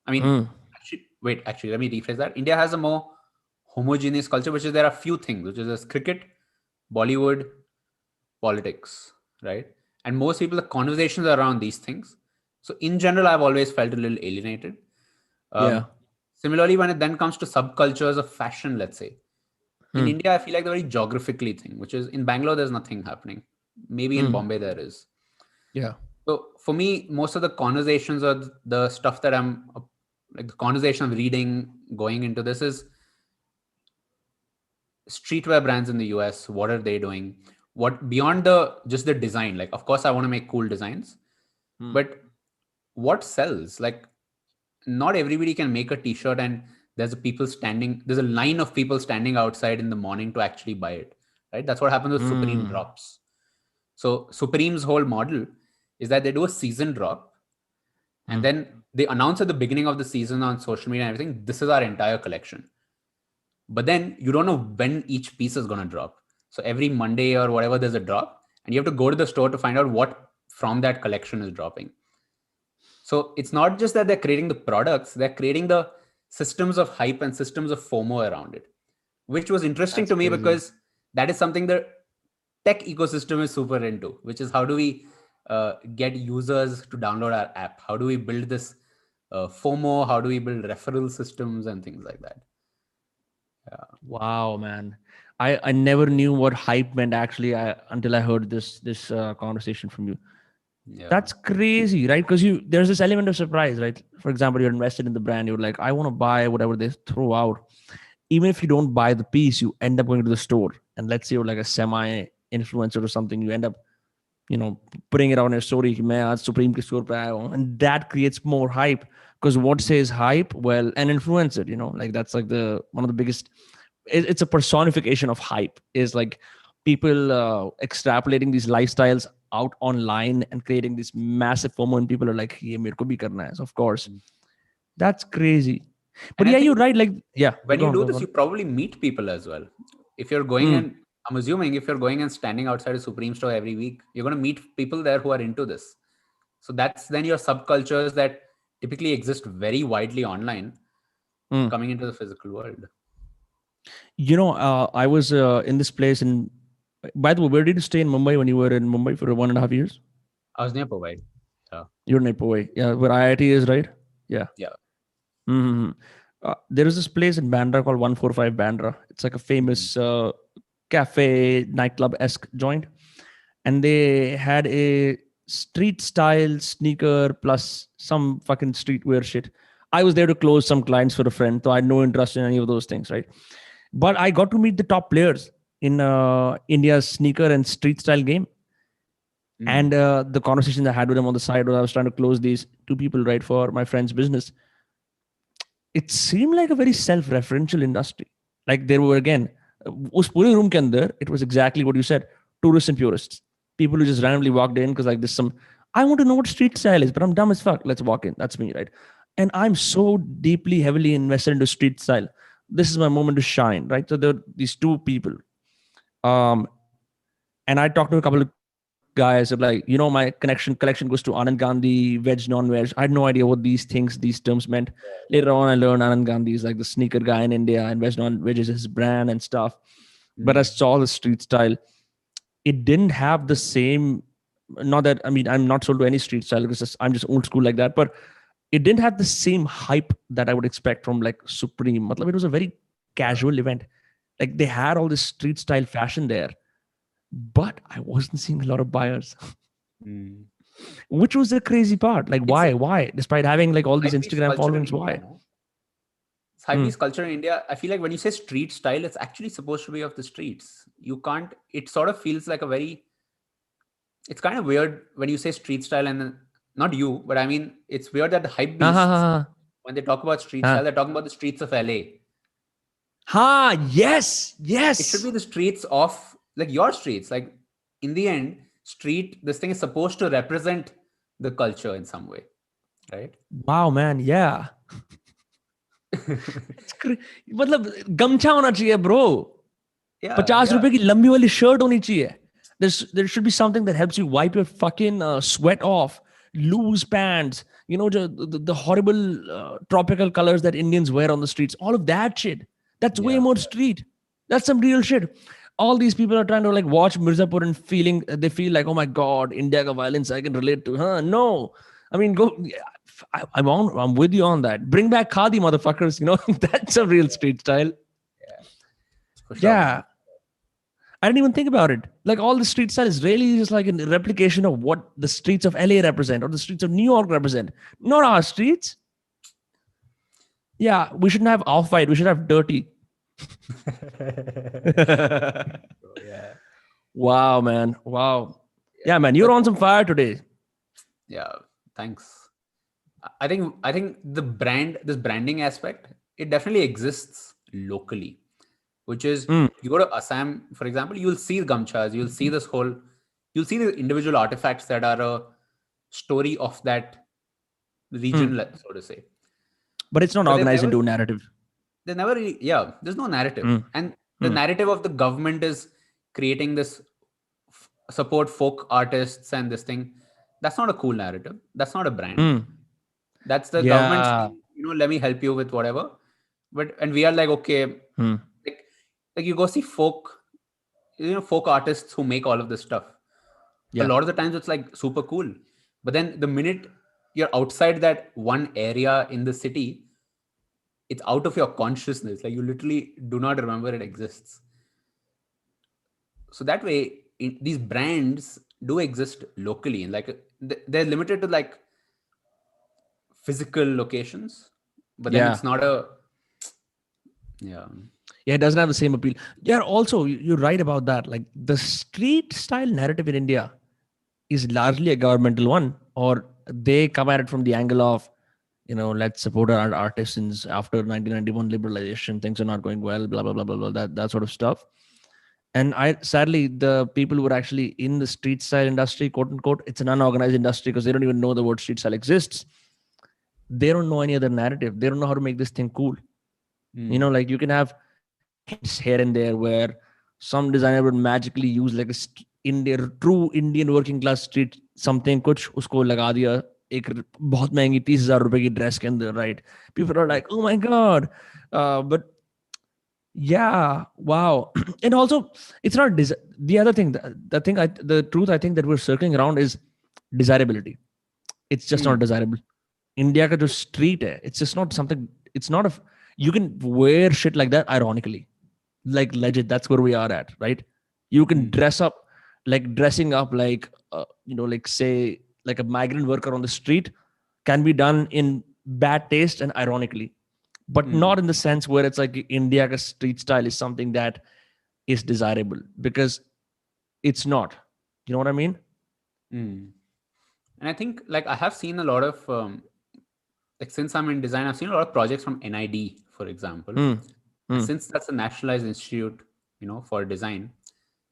I mean, Hmm. actually, let me rephrase that. India has a more homogeneous culture, which is there are few things, which is this cricket, Bollywood, politics, right? And most people, the conversations are around these things. So in general, I've always felt a little alienated. Yeah. Um, Similarly, when it then comes to subcultures of fashion, let's say, In India, I feel like the very geographically thing, which is in Bangalore, there's nothing happening. Maybe in Bombay there is. Yeah. So for me, most of the conversations or the stuff that I'm like the conversation of reading going into this is streetwear brands in the US. What are they doing? What beyond just the design? Like, of course, I want to make cool designs, but what sells? Like, not everybody can make a t-shirt and there's a line of people standing outside in the morning to actually buy it, right? That's what happens with Supreme drops. So Supreme's whole model is that they do a season drop and then they announce at the beginning of the season on social media and everything, this is our entire collection. But then you don't know when each piece is going to drop. So every Monday or whatever, there's a drop and you have to go to the store to find out what from that collection is dropping. So it's not just that they're creating the products, they're creating the systems of hype and systems of FOMO around it, which was interesting to me because that is something the tech ecosystem is super into, which is how do we get users to download our app? How do we build this FOMO? How do we build referral systems and things like that? Yeah. Wow, man. I never knew what hype meant actually until I heard this conversation from you. Yeah. That's crazy, right? Because there's this element of surprise, right? For example, you're invested in the brand. You're like, I want to buy whatever they throw out. Even if you don't buy the piece, you end up going to the store. And let's say you're like a semi-influencer or something. You end up, putting it on your story. "Main aaj Supreme ke store pe aaya hu." And that creates more hype. Because what says hype? Well, an influencer, like that's like one of the biggest. It's a personification of hype. Is like people extrapolating these lifestyles out online and creating this massive FOMO, and people are like, "Ye mere ko bhi karna hai." So of course, that's crazy. But yeah, you're right. Like, yeah. When you do this, you probably meet people as well. If you're going and I'm assuming if you're going and standing outside a Supreme store every week, you're going to meet people there who are into this. So that's then your subcultures that typically exist very widely online coming into the physical world. I was in this place by the way, where did you stay in Mumbai when you were in Mumbai for 1.5 years? I was near Powai. Yeah. You're near Powai. Yeah, where IIT is, right? Yeah. Yeah. Mm-hmm. There is this place in Bandra called 145 Bandra. It's like a famous cafe, nightclub-esque joint. And they had a street style sneaker plus some fucking streetwear shit. I was there to close some clients for a friend, so I had no interest in any of those things, right? But I got to meet the top players in India's sneaker and street style game. And the conversation I had with them on the side where I was trying to close these two people, right, for my friend's business. It seemed like a very self-referential industry. Like there were, again, us pure room ke andar, it was exactly what you said, tourists and purists. People who just randomly walked in because like this I want to know what street style is, but I'm dumb as fuck. Let's walk in. That's me, right? And I'm so deeply, heavily invested into street style. This is my moment to shine, right? So there are these two people. And I talked to a couple of guys like, my collection goes to Anand Gandhi, VegNonVeg. I had no idea what these terms meant. Later on, I learned Anand Gandhi is like the sneaker guy in India and VegNonVeg is his brand and stuff. But I saw the street style. It didn't have the same, not that, I mean, I'm not sold to any street style because I'm just old school like that, but it didn't have the same hype that I would expect from like Supreme. It was a very casual event. Like they had all this street style fashion there, but I wasn't seeing a lot of buyers, which was the crazy part. Like why? Despite having like all these Instagram followings, why? It's hypebeast culture in India. I feel like when you say street style, it's actually supposed to be of the streets. You can't, it sort of feels like it's kind of weird when you say street style and not you, but I mean, it's weird that the hypebeasts, when they talk about street style, they're talking about the streets of LA. Yes. It should be the streets of like your streets. Like in the end, this thing is supposed to represent the culture in some way, right? Wow, man. Yeah. मतलब गमछा होना चाहिए bro. 50 रुपए की लंबी वाली shirt होनी चाहिए. There should be something that helps you wipe your fucking sweat off. Loose pants, the horrible tropical colors that Indians wear on the streets. All of that shit. That's way more street. That's some real shit. All these people are trying to like watch Mirzapur and they feel like, oh my God, India ka violence I can relate to. No. I mean, I'm with you on that. Bring back Khadi, motherfuckers. That's a real street style. Yeah. for sure, Yeah. man. I didn't even think about it. Like all the street style is really just like a replication of what the streets of LA represent or the streets of New York represent. Not our streets. Yeah, we shouldn't have off-white. We should have dirty. Yeah. Wow, man. Wow. Yeah, man. You're But on some fire today. yeah, thanks. I think this branding aspect, it definitely exists locally, which is you go to Assam, for example, you'll see gamchas, you'll see you'll see the individual artifacts that are a story of that region, so to say. But it's not But organized into a narrative. they never really, yeah, there's no narrative. And the narrative of the government is creating this support folk artists and this thing. That's not a cool narrative. That's not a brand. That's the government saying, let me help you with whatever. And we are like, okay, like you go see folk artists who make all of this stuff. A lot of the times it's like super cool. But then the minute you're outside that one area in the city, it's out of your consciousness. Like you literally do not remember it exists. So that way, these brands do exist locally, and like they're limited to like physical locations, but then it's not a yeah, it doesn't have the same appeal. Yeah, also you're right about that. Like the street style narrative in India is largely a governmental one, or they come at it from the angle of, let's support our artisans after 1991 liberalization, things are not going well, blah blah blah blah blah, that sort of stuff. And sadly, the people who are actually in the street style industry, quote unquote, it's an unorganized industry because they don't even know the word street style exists. They don't know any other narrative. They don't know how to make this thing cool. Like you can have hints here and there where some designer would magically use like a true Indian working class street something, कुछ उसको लगा दिया एक बहुत महंगी 30,000 रुपए की dress के अंदर, right? People are like, oh my god, but yeah, wow. And also, it's not the other thing. The truth I think that we're circling around is desirability. It's just not desirable. India ka jo street hai, it's just not something. It's not a. You can wear shit like that ironically, like legit. That's where we are at, right? You can dress up like dressing up like like say like a migrant worker on the street can be done in bad taste and ironically, but not in the sense where it's like India street style is something that is desirable, because it's not. You know what I mean? And I think like I have seen a lot of like since I'm in design, I've seen a lot of projects from NID, for example. And since that's a nationalized institute, for design,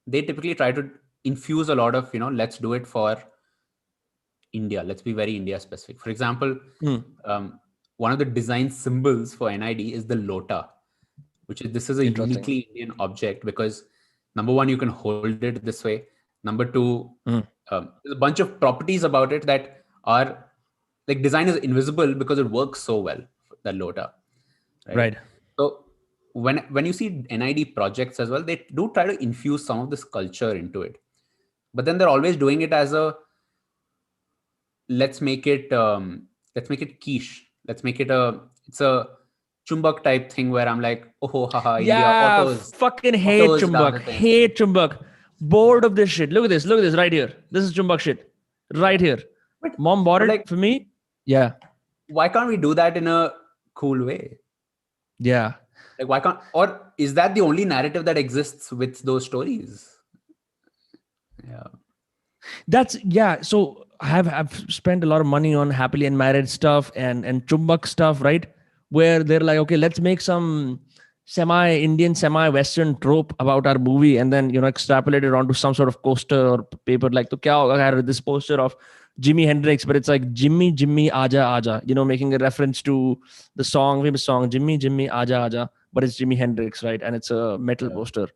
they typically try to infuse a lot of let's do it for India. Let's be very India specific. For example, one of the design symbols for NID is the lota, this is a uniquely Indian object because number one, you can hold it this way. Number two, there's a bunch of properties about it that are like design is invisible because it works so well, that lota. Right. So when you see NID projects as well, they do try to infuse some of this culture into it, but then they're always doing it as a let's make it quiche. Let's make it it's a chumbak type thing where I'm like, oh, haha, India, autos. Fucking hate chumbak. Hate chumbak. Bored of this shit. Look at this right here. This is chumbak shit. Right here. But, Mom bought it for me. Yeah. Why can't we do that in a cool way? Yeah. Like why can't, or is that the only narrative that exists with those stories? Yeah. So I've spent a lot of money on happily unmarried stuff and chumbak stuff, right? Where they're like, okay, let's make some semi-Indian, semi-Western trope about our movie and then, extrapolate it onto some sort of coaster or paper. Like, to kya hoga, I had this poster of Jimi Hendrix, but it's like Jimmy, Aja, Aja, making a reference to the famous song, Jimmy, Aja, Aja, but it's Jimi Hendrix, right? And it's a metal poster.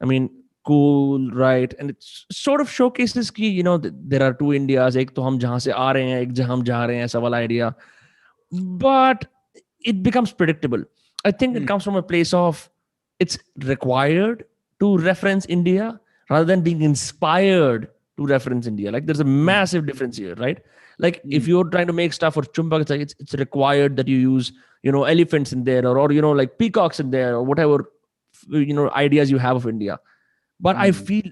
I mean, cool, right? And it sort of showcases ki, there are two Indias, ek to hum jahan se aa rahe hain, ek jahan hum ja rahe hain, aisa wala idea. But it becomes predictable. I think it comes from a place of it's required to reference India rather than being inspired to reference India. Like there's a massive difference here, right? Like if you're trying to make stuff for chumbak, it's like it's required that you use, elephants in there or like peacocks in there or whatever ideas you have of India. But I feel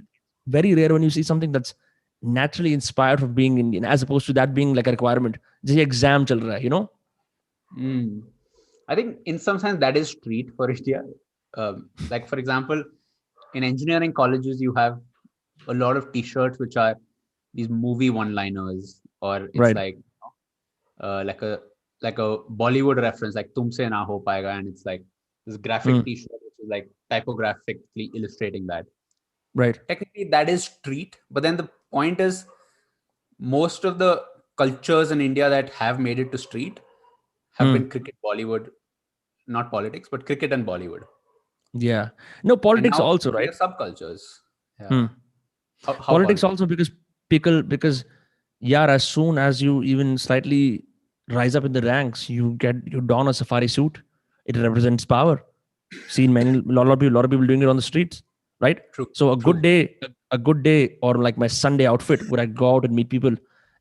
very rare when you see something that's naturally inspired from being Indian, as opposed to that being like a requirement. Just exam chal raha hai. I think in some sense that is street for India. Like for example, in engineering colleges, you have a lot of T-shirts which are these movie one-liners, or it's Right. like like a Bollywood reference, like "Tumse na ho paega," and it's like this graphic T-shirt which is like typographically illustrating that. Right. Technically, that is street, but then the point is, most of the cultures in India that have made it to street have been cricket, Bollywood, not politics, but cricket and Bollywood. Yeah. No, And politics now also, we right? have subcultures. Yeah. How Politics also, because yeah, as soon as you even slightly rise up in the ranks, you don a safari suit. It represents power. Seen a lot of people doing it on the streets, right? True. So True. a good day, or like my Sunday outfit where I go out and meet people,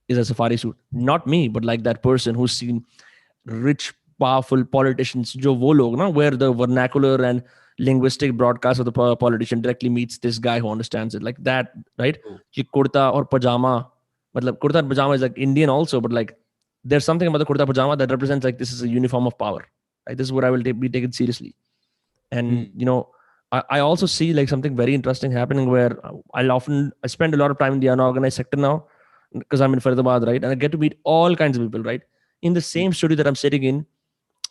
is a safari suit. Not me, but like that person who's seen rich, powerful politicians, jo wo log, na, where the vernacular and linguistic broadcast of the politician directly meets this guy who understands it, like that, right? Ki kurta or pajama, matlab kurta and pajama is like Indian also, but like there's something about the kurta pajama that represents like this is a uniform of power. Like this is what I will be taken seriously. And I also see like something very interesting happening where I spend a lot of time in the unorganized sector now because I'm in Faridabad, right? And I get to meet all kinds of people, right? In the same studio that I'm sitting in,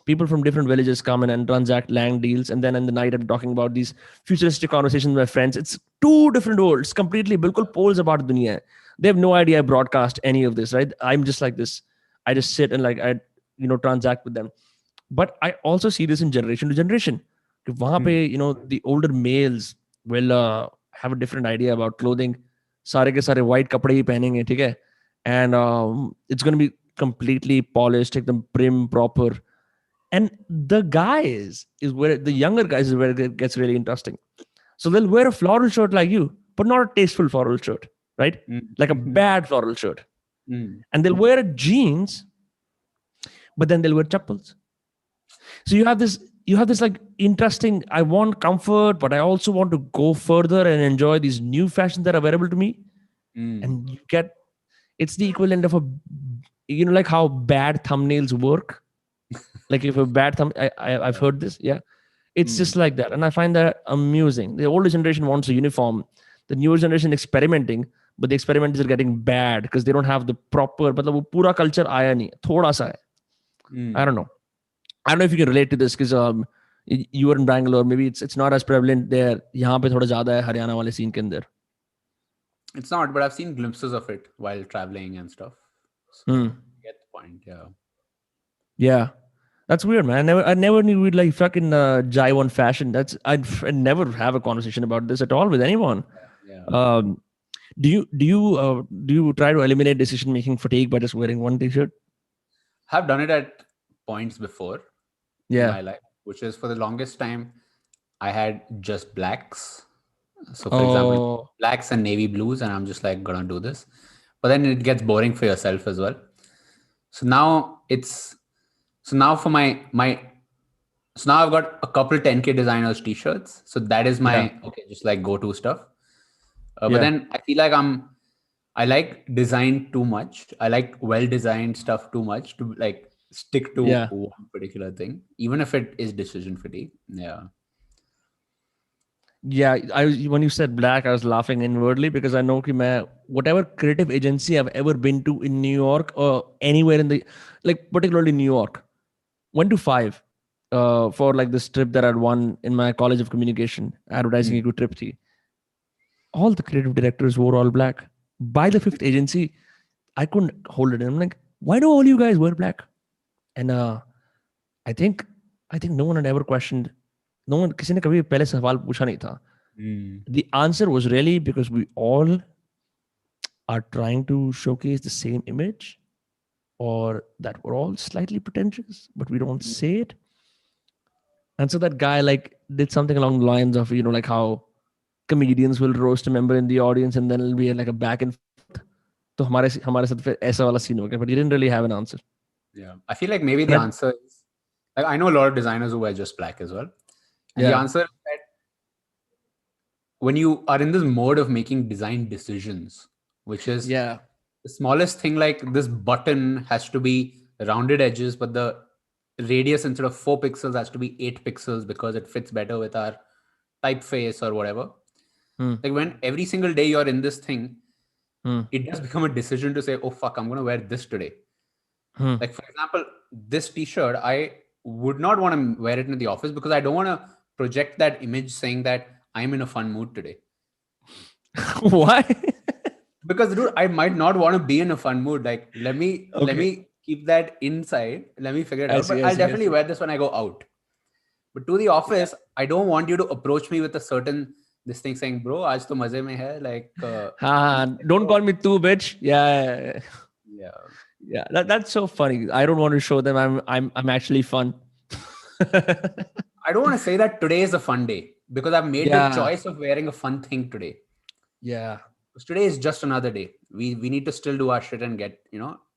people from different villages come in and transact land deals. And then in the night, I'm talking about these futuristic conversations with my friends. It's two different worlds, completely, bilkul poles apart dunya. They have no idea I broadcast any of this, right? I'm just like this. I just sit and like, I, transact with them. But I also see this in generation to generation. Wahan pe, the older males will have a different idea about clothing. Sare ke sare white kapde hi pehenenge, theek hai? And it's going to be completely polished, ekdam prim, proper. And the guys is where the younger guys is where it gets really interesting. So they'll wear a floral shirt like you, but not a tasteful floral shirt, right? Like a bad floral shirt. And they'll wear jeans, but then they'll wear chappals. So you have this like interesting, I want comfort, but I also want to go further and enjoy these new fashions that are available to me. And you get, it's the equivalent of like how bad thumbnails work. Like if a bad I've heard this. Yeah. It's just like that. And I find that amusing. The older generation wants a uniform. The newer generation experimenting, but the experiments are getting bad because they don't have the proper, but the pura culture aaya nahi, thoda sa hai. I don't know. I don't know if you can relate to this because you were in Bangalore. Maybe it's not as prevalent there. Yahan pe thoda zyada hai Haryana wale scene ke andar. It's not, but I've seen glimpses of it while traveling and stuff. So I get the point. Yeah. Yeah. That's weird, man. I never knew we'd like fucking jive on fashion. I'd never have a conversation about this at all with anyone. Yeah. Do you try to eliminate decision making fatigue by just wearing one t-shirt? I've done it at points before in my life, which is for the longest time I had just blacks. So for example, blacks and navy blues, and I'm just like gonna do this. But then it gets boring for yourself as well. So now for so now I've got a couple 10K designers t-shirts. So that is my just like go-to stuff. But then I feel like I like design too much. I like well-designed stuff too much to like stick to one particular thing, even if it is decision fatigue. Yeah. Yeah, when you said black, I was laughing inwardly because I know that whatever creative agency I've ever been to in New York or anywhere in like particularly New York, 1 to 5 for like this trip that I'd won in my College of Communication, advertising a trip. All the creative directors wore all black. By the 5th agency, I couldn't hold it in. I'm like, why do all you guys wear black? And I think no one had ever questioned. No one, किसी ने कभी पहले सवाल पूछा नहीं था. The answer was really because we all are trying to showcase the same image, or that we're all slightly pretentious, but we don't say it. And so that guy like did something along the lines of, like how comedians will roast a member in the audience and then it'll be like a back and forth. तो हमारे साथ फिर ऐसा वाला scene हो गया, but he didn't really have an answer. Yeah, I feel like maybe the answer is, like, I know a lot of designers who wear just black as well. And the answer is that when you are in this mode of making design decisions, which is the smallest thing, like this button has to be rounded edges, but the radius instead of 4 pixels has to be 8 pixels because it fits better with our typeface or whatever. Like when every single day you're in this thing, it does become a decision to say, oh fuck, I'm going to wear this today. Like for example, this t-shirt, I would not want to wear it in the office because I don't want to project that image saying that I'm in a fun mood today. Why? Because dude, I might not want to be in a fun mood. Like let me keep that inside. Let me figure it out. But I'll definitely wear this when I go out. But to the office, I don't want you to approach me with a certain this thing saying, bro, aaj to maze mein hai. Like don't call me too, bitch. Yeah. That's so funny. I don't want to show them I'm actually fun. I don't want to say that today is a fun day because I've made the choice of wearing a fun thing today. Yeah. Because today is just another day. We need to still do our shit and get,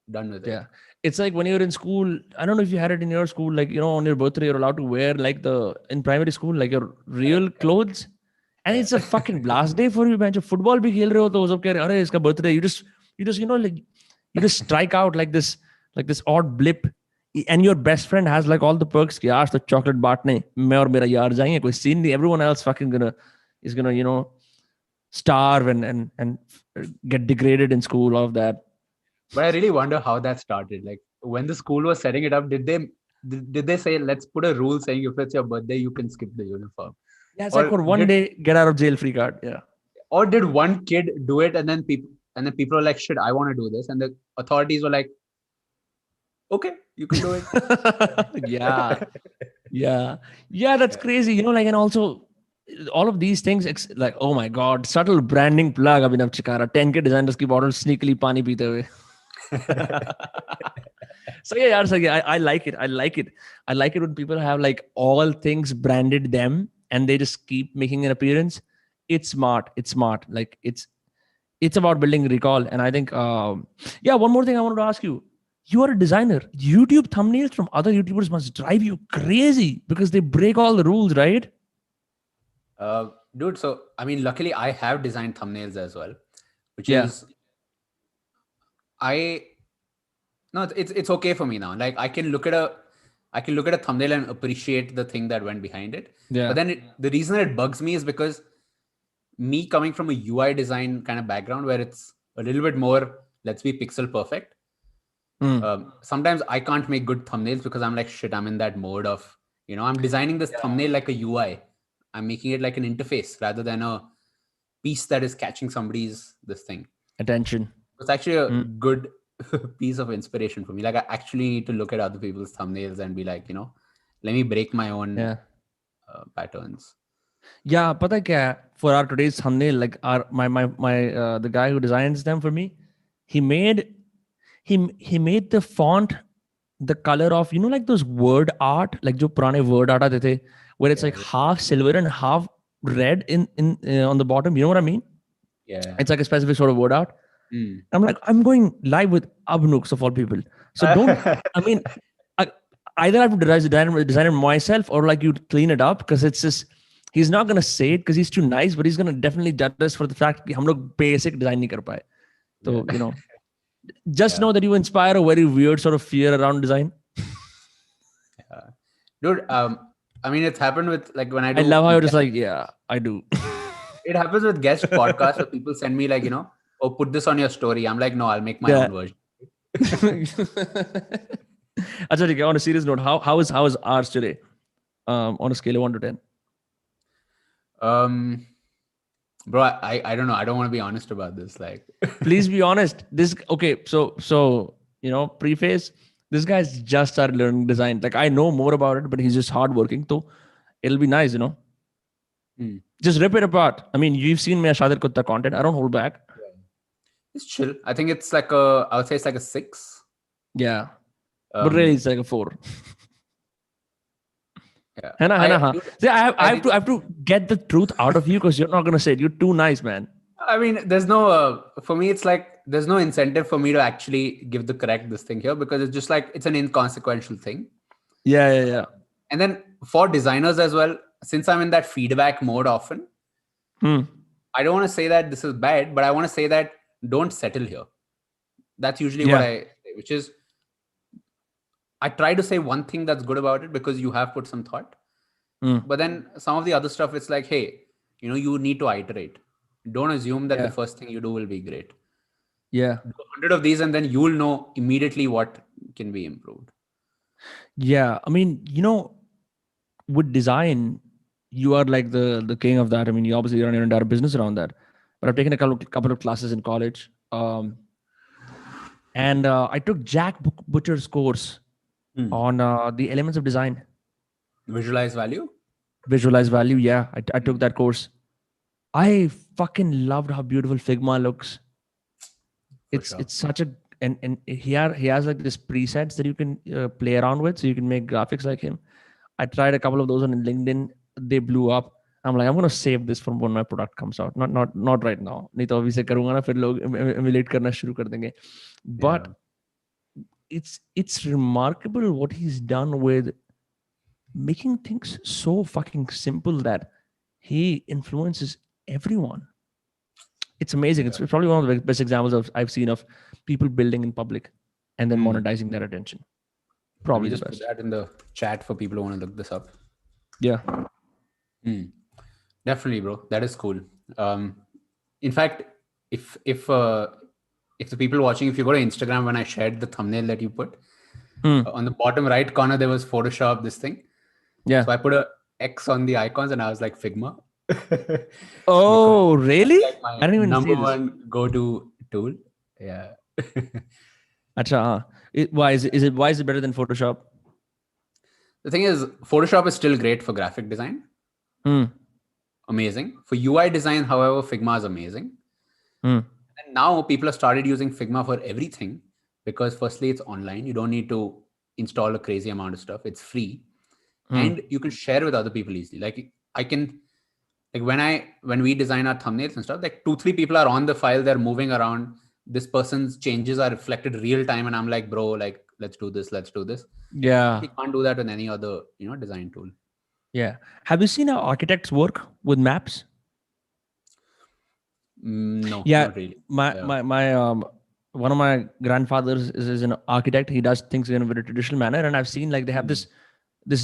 done with it. Yeah. It's like when you're in school, I don't know if you had it in your school, like, on your birthday, you're allowed to wear like in primary school, like your real clothes. And it's a fucking blast day for you, man. Football bhi khel rahe ho, to wo sab keh rahe, iska birthday. You just, like, you just strike out like this odd blip. And your best friend has like all the perks. Ki, aaj to chocolate baatne, main aur mera yaar jayenge, koi scene nahi. Everyone else fucking is gonna, starve and get degraded in school, all of that. But I really wonder how that started. Like when the school was setting it up, did they say, let's put a rule saying if it's your birthday, you can skip the uniform? Yeah, it's like for one day, get out of jail free card. Yeah. Or did one kid do it and then people were like, shit, I want to do this. And the authorities were like, okay, you can do it. Yeah, that's crazy. Like, and also all of these things, like, oh my God, subtle branding plug, Abhinav Chikara, 10K designers ki bottle sneakily pani peete hue. So I like it. I like it when people have like all things branded them and they just keep making an appearance. It's smart. Like it's about building recall. And I think, one more thing I wanted to ask you. You are a designer. YouTube thumbnails from other YouTubers must drive you crazy because they break all the rules, right? Dude, so I mean, luckily I have designed thumbnails as well, which is it's okay for me now. Like I can look at a thumbnail and appreciate the thing that went behind it. Yeah. But then the reason it bugs me is because me coming from a UI design kind of background where it's a little bit more, let's be pixel perfect. Sometimes I can't make good thumbnails because I'm like, shit, I'm in that mode of, I'm designing this thumbnail like a UI. I'm making it like an interface rather than a piece that is catching somebody's attention. It's actually a good piece of inspiration for me. Like I actually need to look at other people's thumbnails and be like, let me break my own patterns. Yeah, pata kya, for our today's thumbnail, like the guy who designs them for me, he made the font the color of, like those word art, like jo purane word art aate the, where it's like half silver and half red in on the bottom. You know what I mean? Yeah. It's like a specific sort of word art. I'm like, I'm going live with Abnooks of all people. So don't, I mean, either I have to design it myself or like you clean it up, because it's just, he's not going to say it because he's too nice, but he's going to definitely judge us for the fact that hum log basic design nahi kar paye. So, just know that you inspire a very weird sort of fear around design. Dude, I mean, it's happened with like when I do. I love how you're just like, yeah, I do. It happens with guest podcasts where people send me like, oh, put this on your story. I'm like, no, I'll make my own version. Achha, on a serious note, how is ours today? On a scale of 1 to 10. Bro, I don't know. I don't want to be honest about this. Like, please be honest. So preface. This guy's just started learning design. Like I know more about it, but he's just hardworking. So it'll be nice, Just rip it apart. I mean, you've seen me Shadir Kutta content. I don't hold back. It's chill. I think it's like I would say it's like a 6. Yeah. But really it's like a 4. Yeah. See, I have to get the truth out of you because you're not going to say it. You're too nice, man. I mean, there's no, for me, it's like, there's no incentive for me to actually give the correct this thing here, because it's just like, it's an inconsequential thing. Yeah. And then for designers as well, since I'm in that feedback mode often, I don't want to say that this is bad, but I want to say that don't settle here. That's usually what I say, which is I try to say one thing that's good about it because you have put some thought. But then some of the other stuff, it's like, hey, you need to iterate. Don't assume that the first thing you do will be great. Yeah. Do 100 of these and then you'll know immediately what can be improved. Yeah. I mean, with design, you are like the king of that. I mean, you obviously run your entire business around that. But I've taken a couple of classes in college. And I took Jack Butcher's course on the elements of design. Visualize value? Visualize value. Yeah. I took that course. I fucking loved how beautiful Figma looks. It's such a, and he has like this presets that you can play around with, so you can make graphics like him. I tried a couple of those on LinkedIn. They blew up. I'm like, I'm gonna save this from when my product comes out. Not right now. नहीं तो अभी से करूँगा ना फिर लोग emulate करना शुरू कर देंगे. But it's remarkable what he's done with making things so fucking simple that he influences everyone. It's amazing. It's probably one of the best examples I've seen of people building in public and then monetizing their attention. Probably the best. Put that in the chat for people who want to look this up. Yeah. Definitely, bro. That is cool. In fact, if the people watching, if you go to Instagram, when I shared the thumbnail that you put, on the bottom right corner, there was Photoshop, this thing. Yeah. So I put a X on the icons and I was like Figma. Oh, really? Like my I didn't even number see this. one go-to tool. Yeah. Achha, why is it better than Photoshop? The thing is, Photoshop is still great for graphic design. Amazing. For UI design, however, Figma is amazing. And now people have started using Figma for everything because firstly, it's online. You don't need to install a crazy amount of stuff. It's free. And you can share with other people easily. Like I can, like when we design our thumbnails and stuff, like 2-3 people are on the file, they're moving around. This person's changes are reflected real time. And I'm like, bro, like, let's do this. Yeah. You can't do that with any other, design tool. Yeah. Have you seen how architects work with maps? No, yeah, not really. My one of my grandfathers is an architect. He does things in a very traditional manner, and I've seen like they have this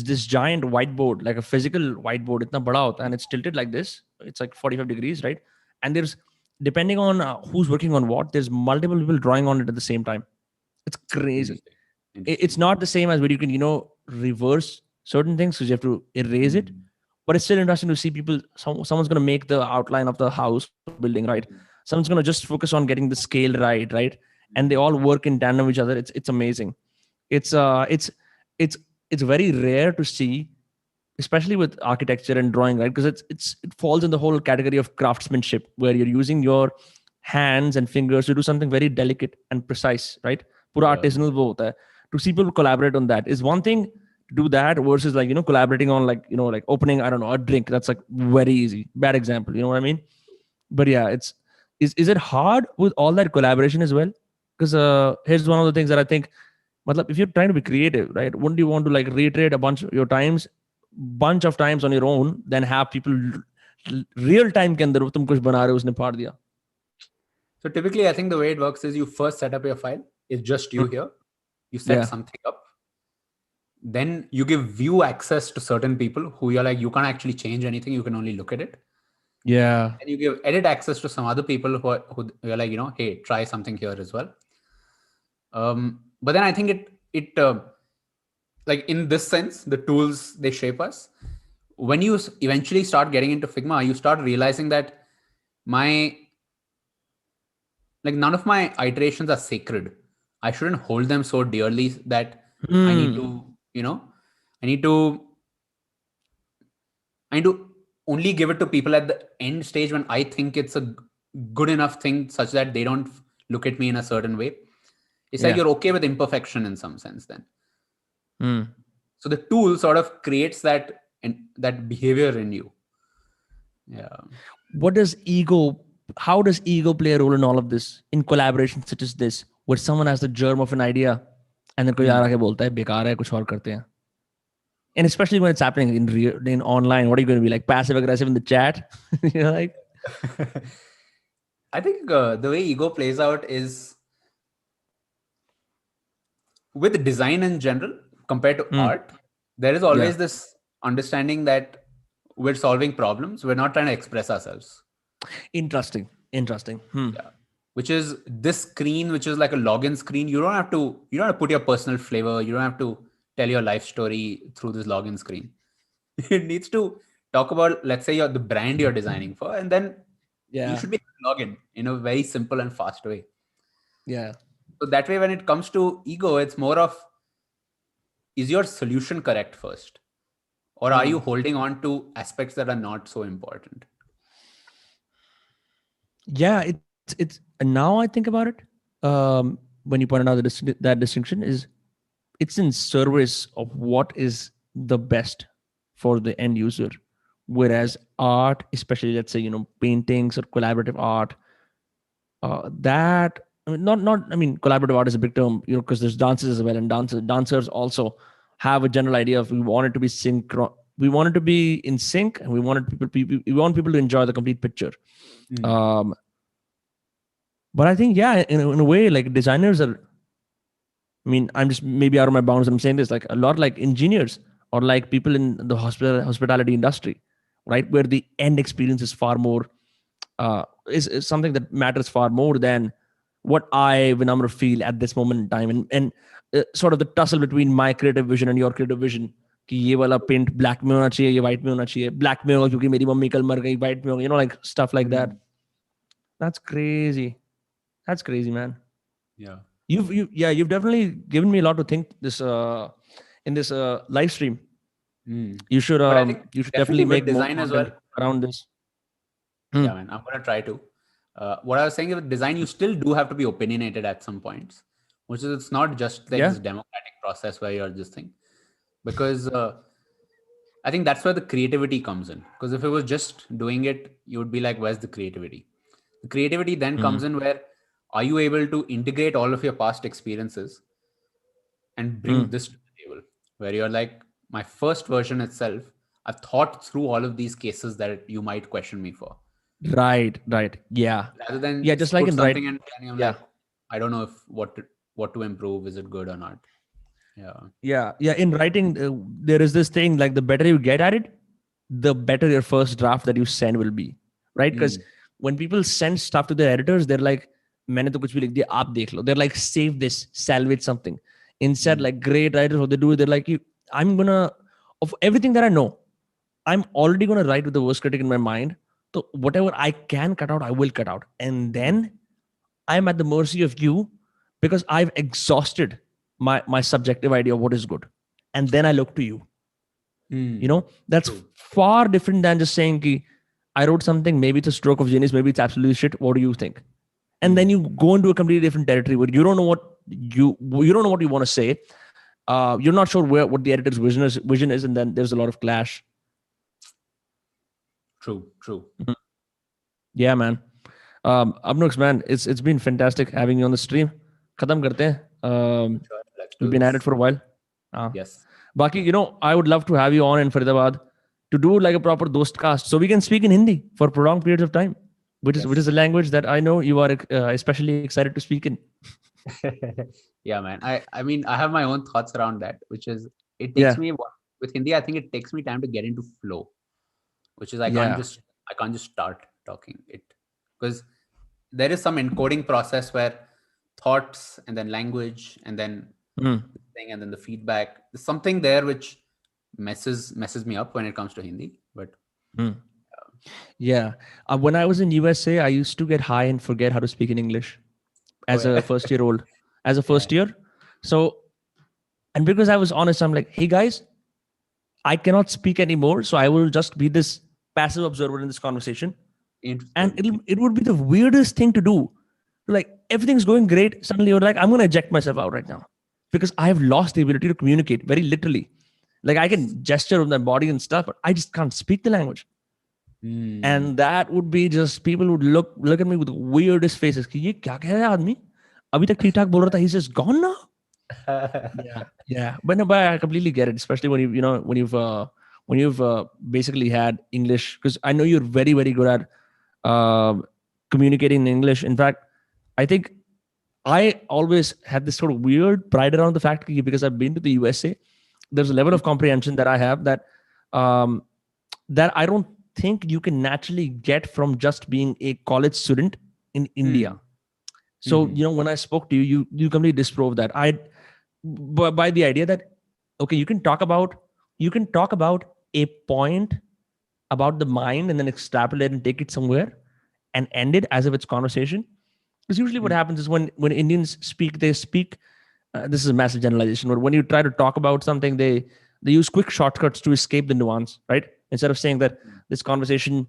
giant whiteboard, like a physical whiteboard, itna bada hota, and it's tilted like this. It's like 45 degrees, right? And there's, depending on who's working on what, there's multiple people drawing on it at the same time. It's crazy. It's not the same as where you can reverse certain things because you have to erase it. But it's still interesting to see people. Someone's going to make the outline of the house building, right? Someone's going to just focus on getting the scale right? And they all work in tandem with each other. It's amazing. It's very rare to see, especially with architecture and drawing, right? Because it falls in the whole category of craftsmanship, where you're using your hands and fingers to do something very delicate and precise, right? Pura artisanal wo hota hai. To see people collaborate on that is one thing. Do that versus like collaborating on like opening, I don't know, a drink. That's like very easy. Bad example, you know what I mean? But yeah, is it hard with all that collaboration as well? Because here's one of the things that I think, if you're trying to be creative, right, wouldn't you want to like reiterate a bunch of times on your own than have people real time ke andar tum kuch bana rahe ho, usne phaad diya? So typically I think the way it works is you first set up your file. It's just you here. You set something up. Then you give view access to certain people who you're like, you can't actually change anything. You can only look at it. Yeah. And you give edit access to some other people who you're like, hey, try something here as well. But then I think it like in this sense, the tools, they shape us. When you eventually start getting into Figma, you start realizing that none of my iterations are sacred. I shouldn't hold them so dearly that I need to, I need to only give it to people at the end stage when I think it's a good enough thing such that they don't look at me in a certain way. It's like you're okay with imperfection in some sense then. So the tool sort of creates that behavior in you. Yeah. How does ego play a role in all of this, in collaboration such as this, where someone has the germ of an idea and then कोई आ के बोलता है बेकार है, कुछ और करते हैं? And especially when it's happening in online, what are you going to be like, passive aggressive in the chat? You're like, I think the way ego plays out is with design in general compared to art. There is always this understanding that we're solving problems. We're not trying to express ourselves. Interesting. Yeah. Which is this screen, which is like a login screen. You don't have to put your personal flavor. You don't have to tell your life story through this login screen. It needs to talk about, let's say, the brand you're designing for, and then you should be able to log in a very simple and fast way. Yeah. So that way, when it comes to ego, it's more of, is your solution correct first? Or are you holding on to aspects that are not so important? Yeah, it's now I think about it. When you pointed out that distinction is, it's in service of what is the best for the end user. Whereas art, especially let's say paintings or collaborative art, that I mean, not I mean collaborative art is a big term, because there's dances as well, and dancers also have a general idea of we want it to be we want it to be in sync, and we want people to enjoy the complete picture. But I think, in a way, like designers are, I mean, I'm just maybe out of my bounds. I'm saying this, like a lot like engineers or like people in the hospitality industry, right? Where the end experience is far more, is something that matters far more than what I, Vinamre, feel at this moment in time. And sort of the tussle between my creative vision and your creative vision. कि ये वाला paint black में होना चाहिए, ये white में होना चाहिए, black में होगा क्योंकि मेरी मम्मी कल मर गई, white में होगा, like stuff like that. That's crazy. That's crazy, man. Yeah. You've definitely given me a lot to think this in this live stream. You should definitely make more design as content well around this. Yeah, man, I'm gonna try to. What I was saying is, with design, you still do have to be opinionated at some points, which is, it's not just like this democratic process where you're just thinking. Because I think that's where the creativity comes in. Because if it was just doing it, you would be like, where's the creativity? The creativity then comes in where, are you able to integrate all of your past experiences and bring this to the table? Where you're like, my first version itself, I've thought through all of these cases that you might question me for. Right. Yeah. Rather than just like in something and I'm like, I don't know if what to improve. Is it good or not? Yeah. In writing, there is this thing like the better you get at it, the better your first draft that you send will be, right? Because when people send stuff to their editors, they're like, मैंने तो कुछ भी लिख दिया, आप देख लो. They're like, save this, salvage something. Instead, like great writers, what they do is they're like, I'm gonna, of everything that I know, I'm already gonna write with the worst critic in my mind. So whatever I can cut out, I will cut out. And then I'm at the mercy of you because I've exhausted my subjective idea of what is good. And then I look to you. That's far different than just saying ki, I wrote something, maybe it's a stroke of genius, maybe it's absolute shit. What do you think? And then you go into a completely different territory where you don't know what you want to say. You're not sure what the editor's vision is, and then there's a lot of clash. True. Yeah, man. Abnux, man, it's been fantastic having you on the stream. Khatam karte hain. We've been at it for a while. Yes. Baki, I would love to have you on in Faridabad to do like a proper dost cast, so we can speak in Hindi for prolonged periods of time, which is a language that I know you are especially excited to speak in. Yeah, man. I mean, I have my own thoughts around that, which is, it takes me with Hindi. I think it takes me time to get into flow, which is I can't just start talking it, because there is some encoding process where thoughts and then language and then thing and then the feedback. There's something there which messes me up when it comes to Hindi. But when I was in USA, I used to get high and forget how to speak in English as a first year old, year. So, and because I was honest, I'm like, hey guys, I cannot speak anymore, so I will just be this passive observer in this conversation. And it would be the weirdest thing to do. Like everything's going great, suddenly you're like, I'm going to eject myself out right now because I've lost the ability to communicate, very literally. Like I can gesture with my body and stuff, but I just can't speak the language. And that would be just, people would look at me with the weirdest faces. Ye kya keh raha hai aadmi? Abhi tak theek thak bol raha tha, he's just gone now. Yeah. But I completely get it, especially when you've basically had English, because I know you're very, very good at communicating in English. In fact, I think I always had this sort of weird pride around the fact that because I've been to the USA, there's a level of comprehension that I have that that I don't think you can naturally get from just being a college student in India. So, when I spoke to you, you completely disproved that. By the idea that, okay, you can talk about a point about the mind and then extrapolate and take it somewhere and end it as if it's conversation. Because usually what happens is when Indians speak, they speak, this is a massive generalization, but when you try to talk about something, they use quick shortcuts to escape the nuance, right? Instead of saying that this conversation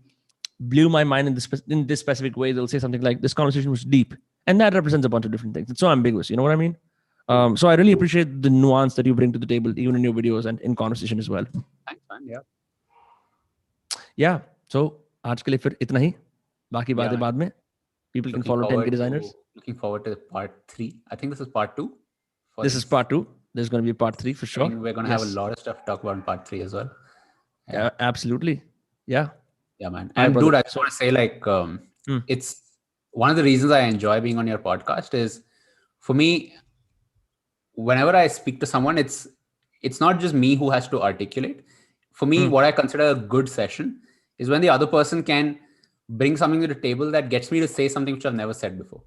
blew my mind in this specific way, they'll say something like, this conversation was deep. And that represents a bunch of different things. It's so ambiguous, you know what I mean? So I really appreciate the nuance that you bring to the table, even in your videos and in conversation as well. Thanks, man. Yeah. Yeah. So आज के लिए फिर इतना ही. बाकी बातें बाद में. People can follow 10K designers. Looking forward to part 3. I think this is part 2. This is part 2. There's going to be a part 3 for sure. We're going to have a lot of stuff to talk about in part 3 as well. Yeah, absolutely. Yeah. Yeah, man. And dude, I just want to say, like, it's one of the reasons I enjoy being on your podcast is, for me, whenever I speak to someone, it's not just me who has to articulate. For me, what I consider a good session is when the other person can bring something to the table that gets me to say something which I've never said before,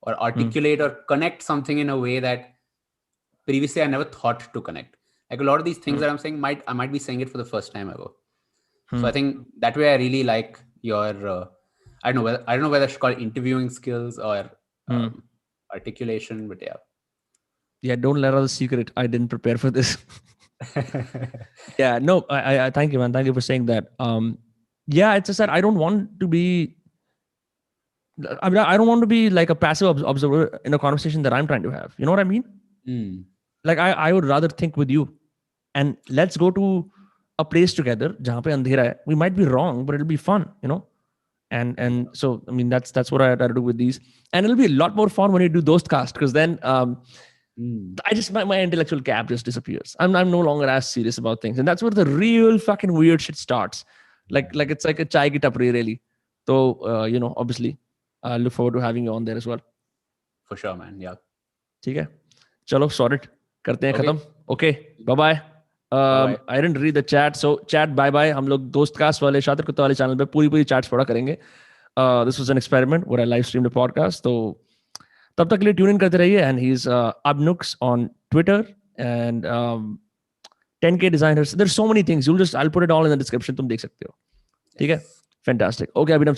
or articulate or connect something in a way that previously I never thought to connect. Like a lot of these things that I'm saying, I might be saying it for the first time ever. So I think that way I really like your, I don't know whether I should call it interviewing skills or articulation, but yeah. Yeah, don't let out the secret. I didn't prepare for this. Yeah, no, I thank you, man. Thank you for saying that. Yeah, it's just that I don't want to be, I don't want to be like a passive observer in a conversation that I'm trying to have. You know what I mean? Like I would rather think with you and let's go to a place together. Jahan pe andhera hai. We might be wrong, but it'll be fun, you know? And so, I mean, that's what I try to do with these. And it'll be a lot more fun when you do those cast, because then I just, my intellectual cap just disappears. I'm no longer as serious about things. And that's where the real fucking weird shit starts. Like it's like a chai ki tapri, really. So, obviously, I look forward to having you on there as well. For sure, man. Yeah. ठीक है. चलो, sorted. करते हैं खत्म. Okay. Bye-bye. I didn't read the chat. So, chat, bye-bye. हम लोग दोस्त cast वाले, शातिर कुत्ते वाले चैनल पे पूरी chats पढ़ा करेंगे. This was an experiment where I live streamed a podcast. तो तब तक के लिए tune in करते रहिए. And he's Abnux on Twitter and 10K designers. There's so many things. I'll put it all in the description. तुम देख सकते हो. ठीक है? Fantastic. Okay, Abhinav.